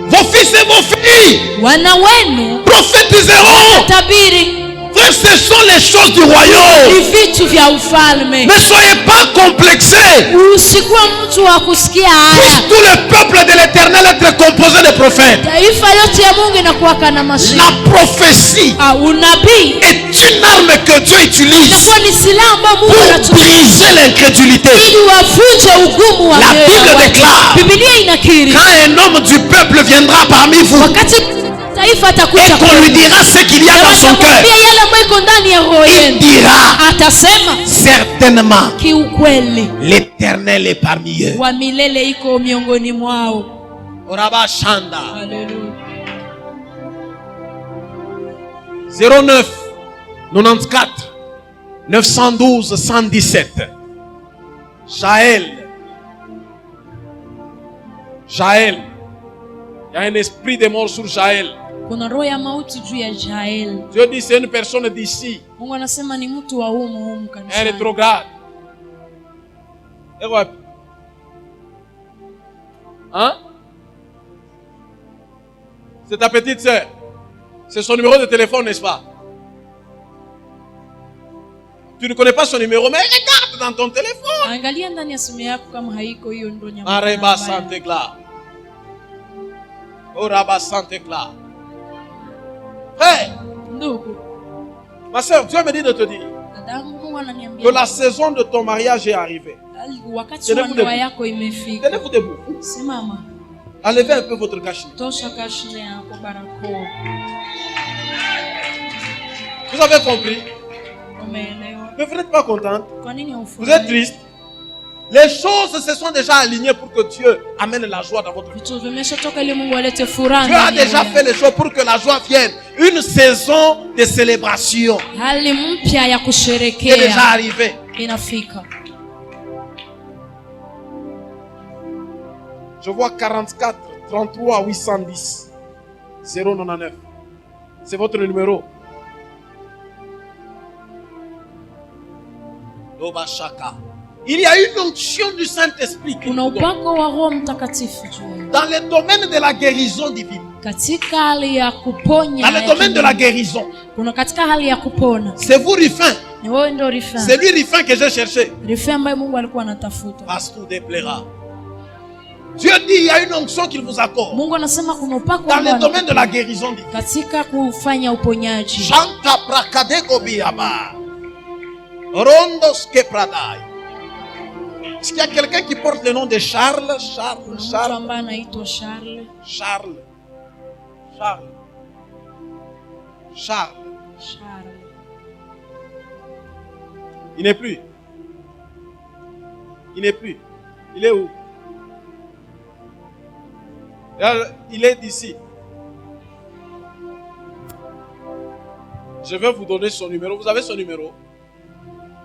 Vos fils et vos filles prophétiseront. Frère, ce sont les choses du royaume. Ne soyez pas complexés. Puisse tout le peuple de l'Éternel être composé de prophètes. La prophétie est une arme que Dieu utilise pour briser l'incrédulité. La Bible déclare, quand un homme du peuple viendra parmi vous et qu'on lui dira ce qu'il y a dans son cœur, il dira certainement l'Éternel est parmi eux. Oraba Shanda 09 94 912 117. Jaël. Jaël. Il y a un esprit de mort sur Jaël. Kuna roho ya mauti juu ya Jael. Dieu dit c'est une personne d'ici. Mungu anasema ni mtu wa humu Elle est kanisani. trop grave. Et voilà. Hein? C'est ta petite sœur. C'est son numéro de téléphone, n'est-ce pas? Tu ne connais pas son numéro, mais regarde dans ton téléphone. Angalia ndani ya simu yako kama haiko hiyo ndo nyama. Areba sante gla. Oraba sante gla. Hey, Ndugu, ma soeur, Dieu me dit de te dire dadangu, Mungu ananiambia que la saison de ton mariage est arrivée. wakati wa ndoa yako imefika. Tenez-vous debout. Simama. Enlevez un peu votre cache-nez. Tosha kashne yako barakoa. Vous avez compris? Umeelewa? Mais vous n'êtes pas contente? Kwa nini Vous hufurahi? êtes triste? Les choses se sont déjà alignées pour que Dieu amène la joie dans votre vie. Vitu vimeshatoka ili Mungu alete furaha. Dieu a déjà fait les choses pour que la joie vienne. Une saison de célébration Hali mpya ya est déjà kusherekea arrivée. inafika. Je vois 44 33 810 099. C'est votre numéro. Lobashaka. Il y a une onction du Saint-Esprit qui Kuna nous donne upako wa Roho Mtakatifu juu. dans le domaine de la guérison divine. Katika hali ya kuponya. Dans le ya domaine de la kimungu. guérison. Kuna katika hali ya kupona. C'est vous, Rifin. Ni wewe ndio Rifa. C'est lui, Rifin, que j'ai cherché. Rifa ambaye Mungu alikuwa anatafuta. Pasteur déplaira. Dieu dit il y a une onction qu'il vous accorde Mungu anasema kuna upako dans le ambao domaine de la guérison divine. katika kufanya uponyaji. Chanta prakadego biaba. Rondos que pradai. Est-ce qu'il y a quelqu'un qui porte le nom de Charles? Charles, Kuna mtu Charles, ambaye anaitwa Charles. Charles, Charles, Charles. Charles. Il n'est plus. Il n'est plus. Il est où? Il est d'ici. Je vais vous donner son numéro. Vous avez son numéro?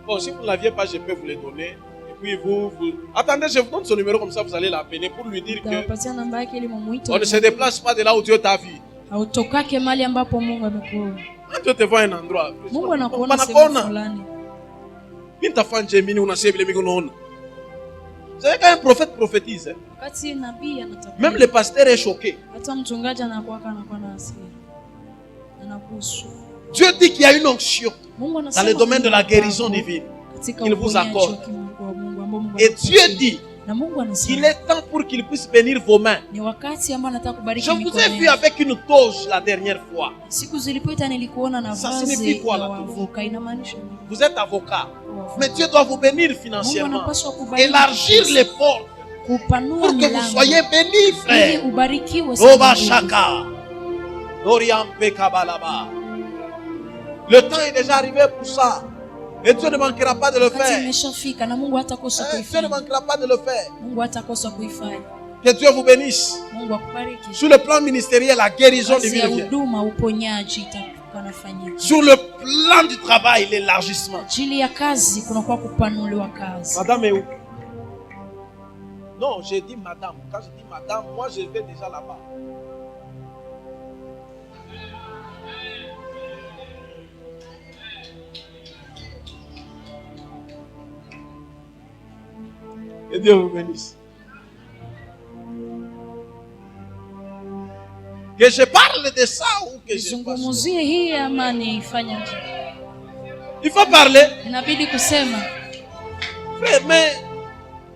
Bon, si vous ne l'aviez pas, je peux vous le donner. Et puis vous... Attendez, je vous donne son numéro, comme ça vous allez l'appeler pour lui dire que Tawapatia namba yake ili mumuite. on ne se déplace pas de là où Dieu t'a vu. Hautokake mahali ambapo Mungu amekuona. Quand Dieu te voit à un endroit, Mungu anakuona sehemu fulani. vous savez quand un prophète prophétise, hein, Wakati nabii anatafuta. même le pasteur est choqué. Hata mchungaji anakuwa na hasira. Anakusu. Dieu dit qu'il y a une onction Mungu dans anasema le domaine de la kuna guérison upako divine. katika qu'il vous uponyaji accorde. wa kimungu wa Mungu ambao Mungu Et anakupatia. Dieu dit Na Mungu qu'il anasema est temps pour qu'il puisse bénir vos mains. ni wakati ambao anataka kubariki Je vous mikono ai vu yenu. avec une toge la dernière fois. Siku zilipita nilikuona na Ça vazi signifie quoi, la la wavuka, inamaanisha nini? Vous êtes avocat. Wavuka. Mais Dieu doit vous bénir Mungu financièrement. anapaswa kubariki Élargir les portes kupanua pour que vous milango soyez bénis, ili frère. ubarikiwe sana. Roba Shaka. Noriampe Kabalaba. Le temps est déjà arrivé pour ça. Et Dieu ne manquera pas de le Wakati faire. imeshafika na Mungu hatakosa Dieu ne kuifanya. manquera pas de le faire. Mungu hatakosa kuifanya. Que Dieu vous bénisse. Mungu akubariki. Sur le plan ministériel, la guérison Kazi ya divine vient. huduma, uponyaji itakuwa nafanyika. Sur le plan du travail, l'élargissement. Ajili ya kazi kunakuwa kupanuliwa kazi. Madame est où? Non, j'ai dit madame. Quand je dis madame, moi je vais déjà là-bas. Que Dieu vous bénisse. Que je parle de ça ou que je fasse. Zungumuzie hii ama niifanyaje? Il faut parler. Inabidi kusema. Frère, mais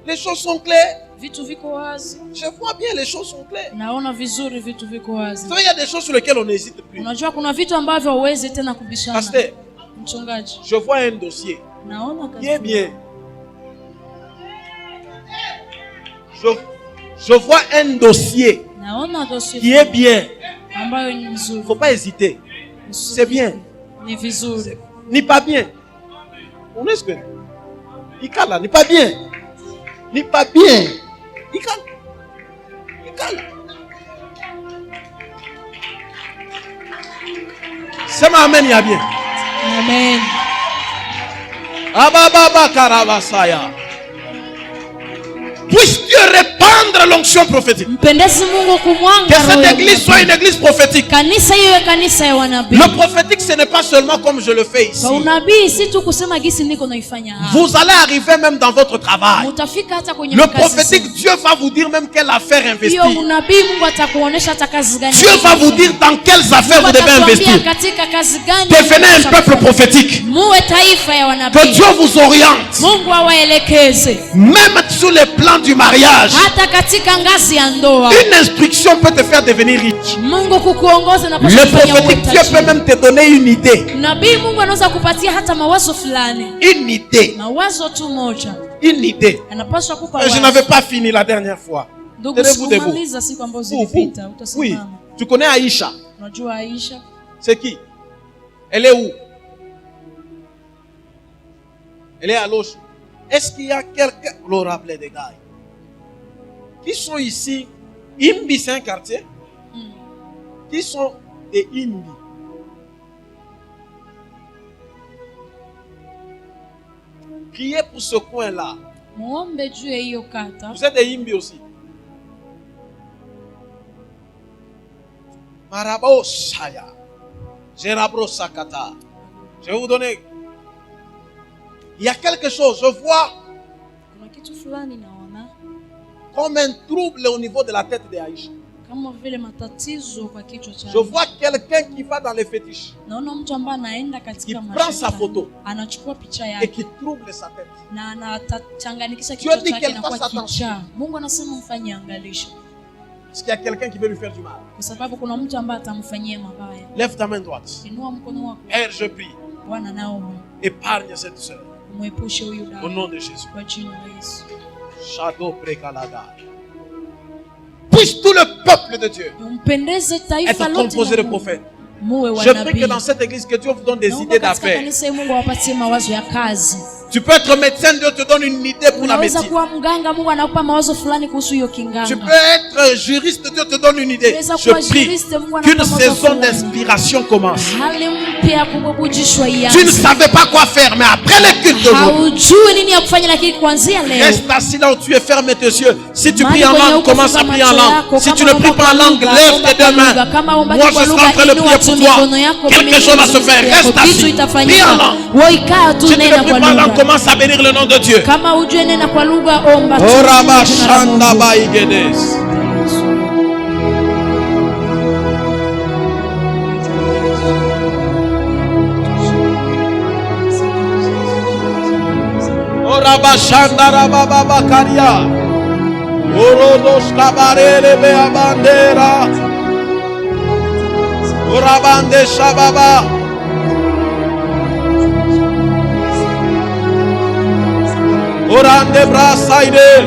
les choses sont claires. Vitu viko wazi. Je vois bien, les choses sont claires. Naona vizuri vitu viko wazi. Vous savez, il y a des choses sur lesquelles on n'hésite plus. Unajua kuna vitu ambavyo huwezi tena kubishana. Pasteur, Mchungaji, je vois un dossier. naona kazi. Bien, bien. Je vois un dossier Naona dossier qui est bien. ambayo ni Il ne nzuri. faut pas hésiter. C'est bien. Ni vizuri. Ni pas bien. On est ce que. Il cale là, ni pas bien. Ni pas bien. Il cale. Il cale. C'est ma amen, il y a bien. Amen. Ababa karabasaya. Puisse Dieu répandre l'onction prophétique. Que cette église soit une église prophétique. Le prophétique, ce n'est pas seulement comme je le fais ici. Vous allez arriver même dans votre travail. Le prophétique, Dieu va vous dire même quelle affaire investir. Dieu va vous dire dans quelles affaires vous devez investir. Devenez un peuple prophétique. Que Dieu vous oriente. Même sur les plans du mariage, une instruction peut te faire devenir riche. Le prophétique, Dieu peut même te donner une idée. Une idée. Une idée. Je n'avais pas fini la dernière fois. Tenez-vous debout. Oui. Tu connais Aïcha? C'est qui? Elle est où? Elle est à l'Oche. Est-ce qu'il y a quelqu'un, le rappelait des gars, qui sont ici? Imbi, c'est un quartier. Qui sont des Imbi? Priez pour ce coin-là. Vous êtes des Imbi aussi. Marabo Saya. Gerabro Sakata. Je vais vous donner. Il y a quelque chose, je vois comme un trouble au niveau de la tête de Aïcha. Je vois quelqu'un qui va dans les fétiches, qui prend sa photo et qui trouble sa tête. Dieu dit qu'elle fasse attention. Est-ce qu'il y a quelqu'un qui veut lui faire du mal? Lève ta main droite. Père, je prie. Épargne cette soeur. Au nom de Jésus. Shadow Prekalada. Puisse tout le peuple de Dieu être composé de prophètes. Je prie que dans cette église, que Dieu vous donne des idées d'affaires. Tu peux être médecin, Dieu te donne une idée pour la médecine. Tu peux être juriste, Dieu te donne une idée. Je prie qu'une saison d'inspiration commence. Tu ne savais pas quoi faire, mais après le culte d'aujourd'hui, reste assis là où tu es, ferme tes yeux. Si tu pries en langue, commence à prier en langue. Si tu ne pries pas en langue, lève tes deux mains. Moi, je serai en train de prier pour toi. Quelque chose va se faire. Reste assis. Prie en langue. Si tu ne pries pas en langue, commence à bénir le nom de Dieu. Oraba Shanda Baigedes. Oraba Shanda Rababa Bakaria. Orodos Kabarele Beabandera. Orabande Shababa. Orande Brasaide.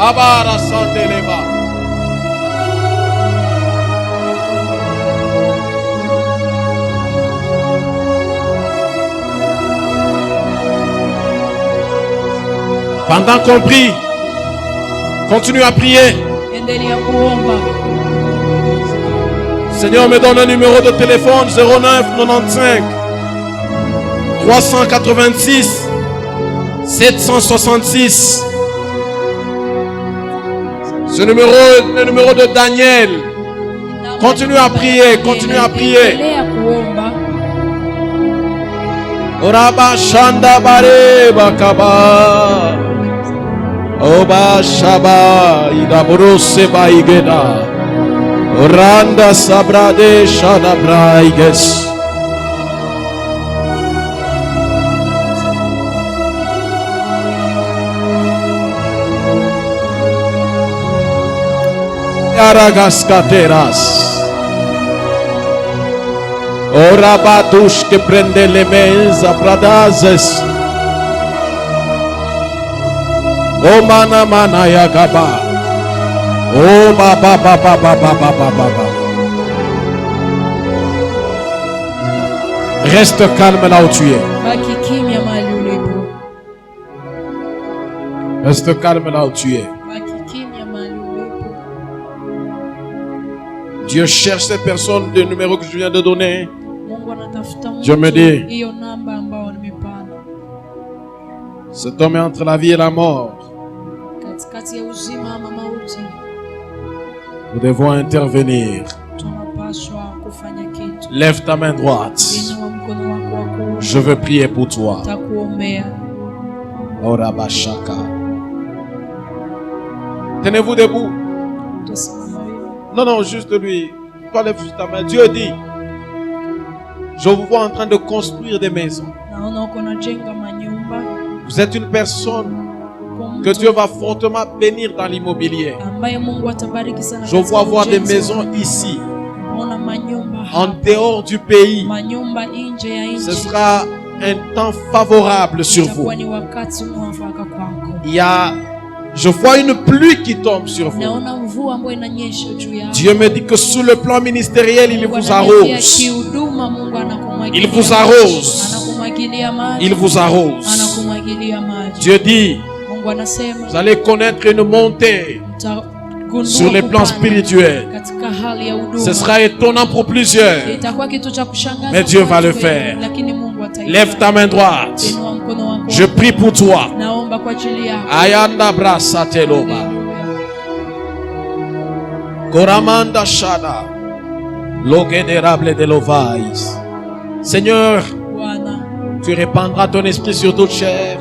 Abara Sandeleba. Pendant qu'on prie, continue à prier. Seigneur, me donne un numéro de téléphone 09 95 386 766. Ce numéro est le numéro de Daniel. Continue à prier, continue à prier. Oraba Shanda Bare Bakaba. Oba Shaba Idabrose Baigeda. Oranda Sabrade Shada Braiges. Aragas Cateras. Ora Batush que prende le mesa pradazes. Oh mana mana yakaba. Oh baba baba baba baba baba. Reste calme là où tu es. Baki kimya mahali ulipo. Reste calme là où tu es. Baki kimya mahali ulipo. Dieu cherche ces personnes de numéro que je viens de donner. Mungu anatafuta Dieu me dit, hiyo namba ambao nimepana. cet homme est entre la vie et la mort. Katikati ya uzima ama mauti. Nous devons intervenir. Tunapaswa kufanya kitu. Lève ta main droite. Inua mkono wako wa kuume. Je veux prier pour toi. Takuombea. Ora bashaka. Tenez-vous debout. Non, non, juste lui. Toi, lève juste ta main. Dieu dit, je vous vois en train de construire des maisons. Vous êtes une personne que Dieu va fortement bénir dans l'immobilier. Je vois voir des maisons ici, en dehors du pays. Ce sera un temps favorable sur vous. Je vois une pluie qui tombe sur vous. Dieu me dit que sous le plan ministériel, il vous arrose. Il vous arrose. Il vous arrose. Dieu dit, vous allez connaître une montée sur les plans spirituels. Ce sera étonnant pour plusieurs, mais Dieu va le faire. Lève ta main droite. Je prie pour toi. Ayanda brasa teloba. Goramanda shada. Logédérable de l'ovais. Seigneur, tu répandras ton esprit sur toute chair.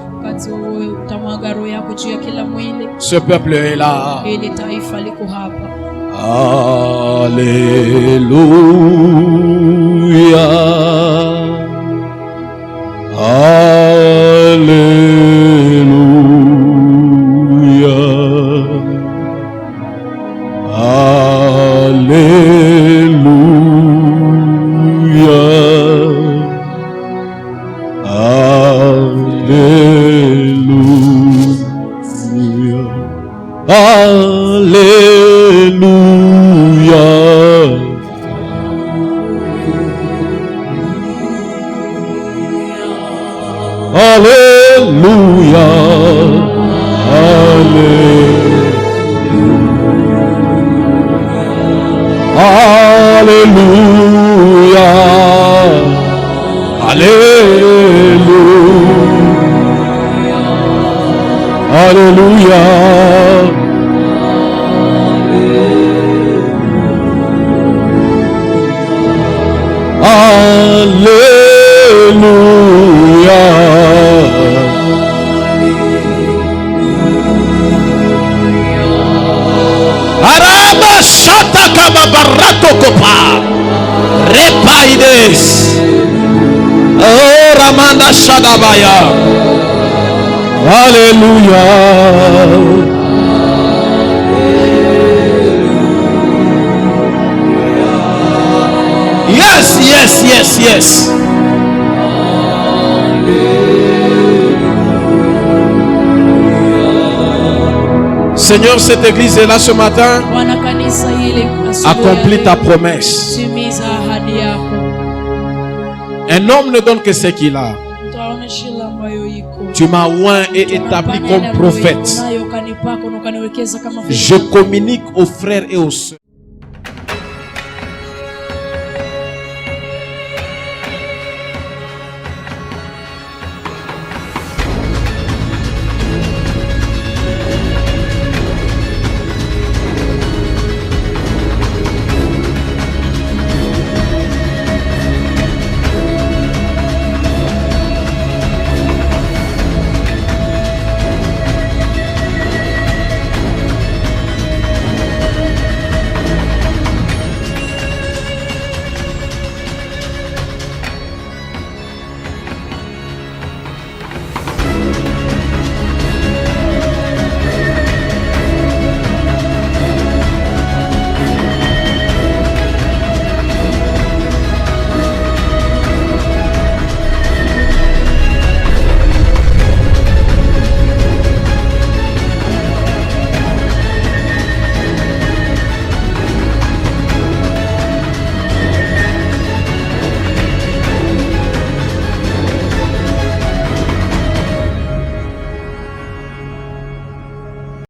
Ce peuple est là. Alléluia. Alléluia. Alléluia. Alléluia. Alléluia. Alléluia. Alléluia. Alléluia. Alléluia. Araba shata kama barato kopa. Repaides. Oh Ramanda Shadabaya. Alléluia. Yes, yes, yes, yes. Seigneur, cette église est là ce matin. Accomplis ta promesse. Un homme ne donne que ce qu'il a. Tu m'as oint et établi comme prophète. Je communique aux frères et aux sœurs.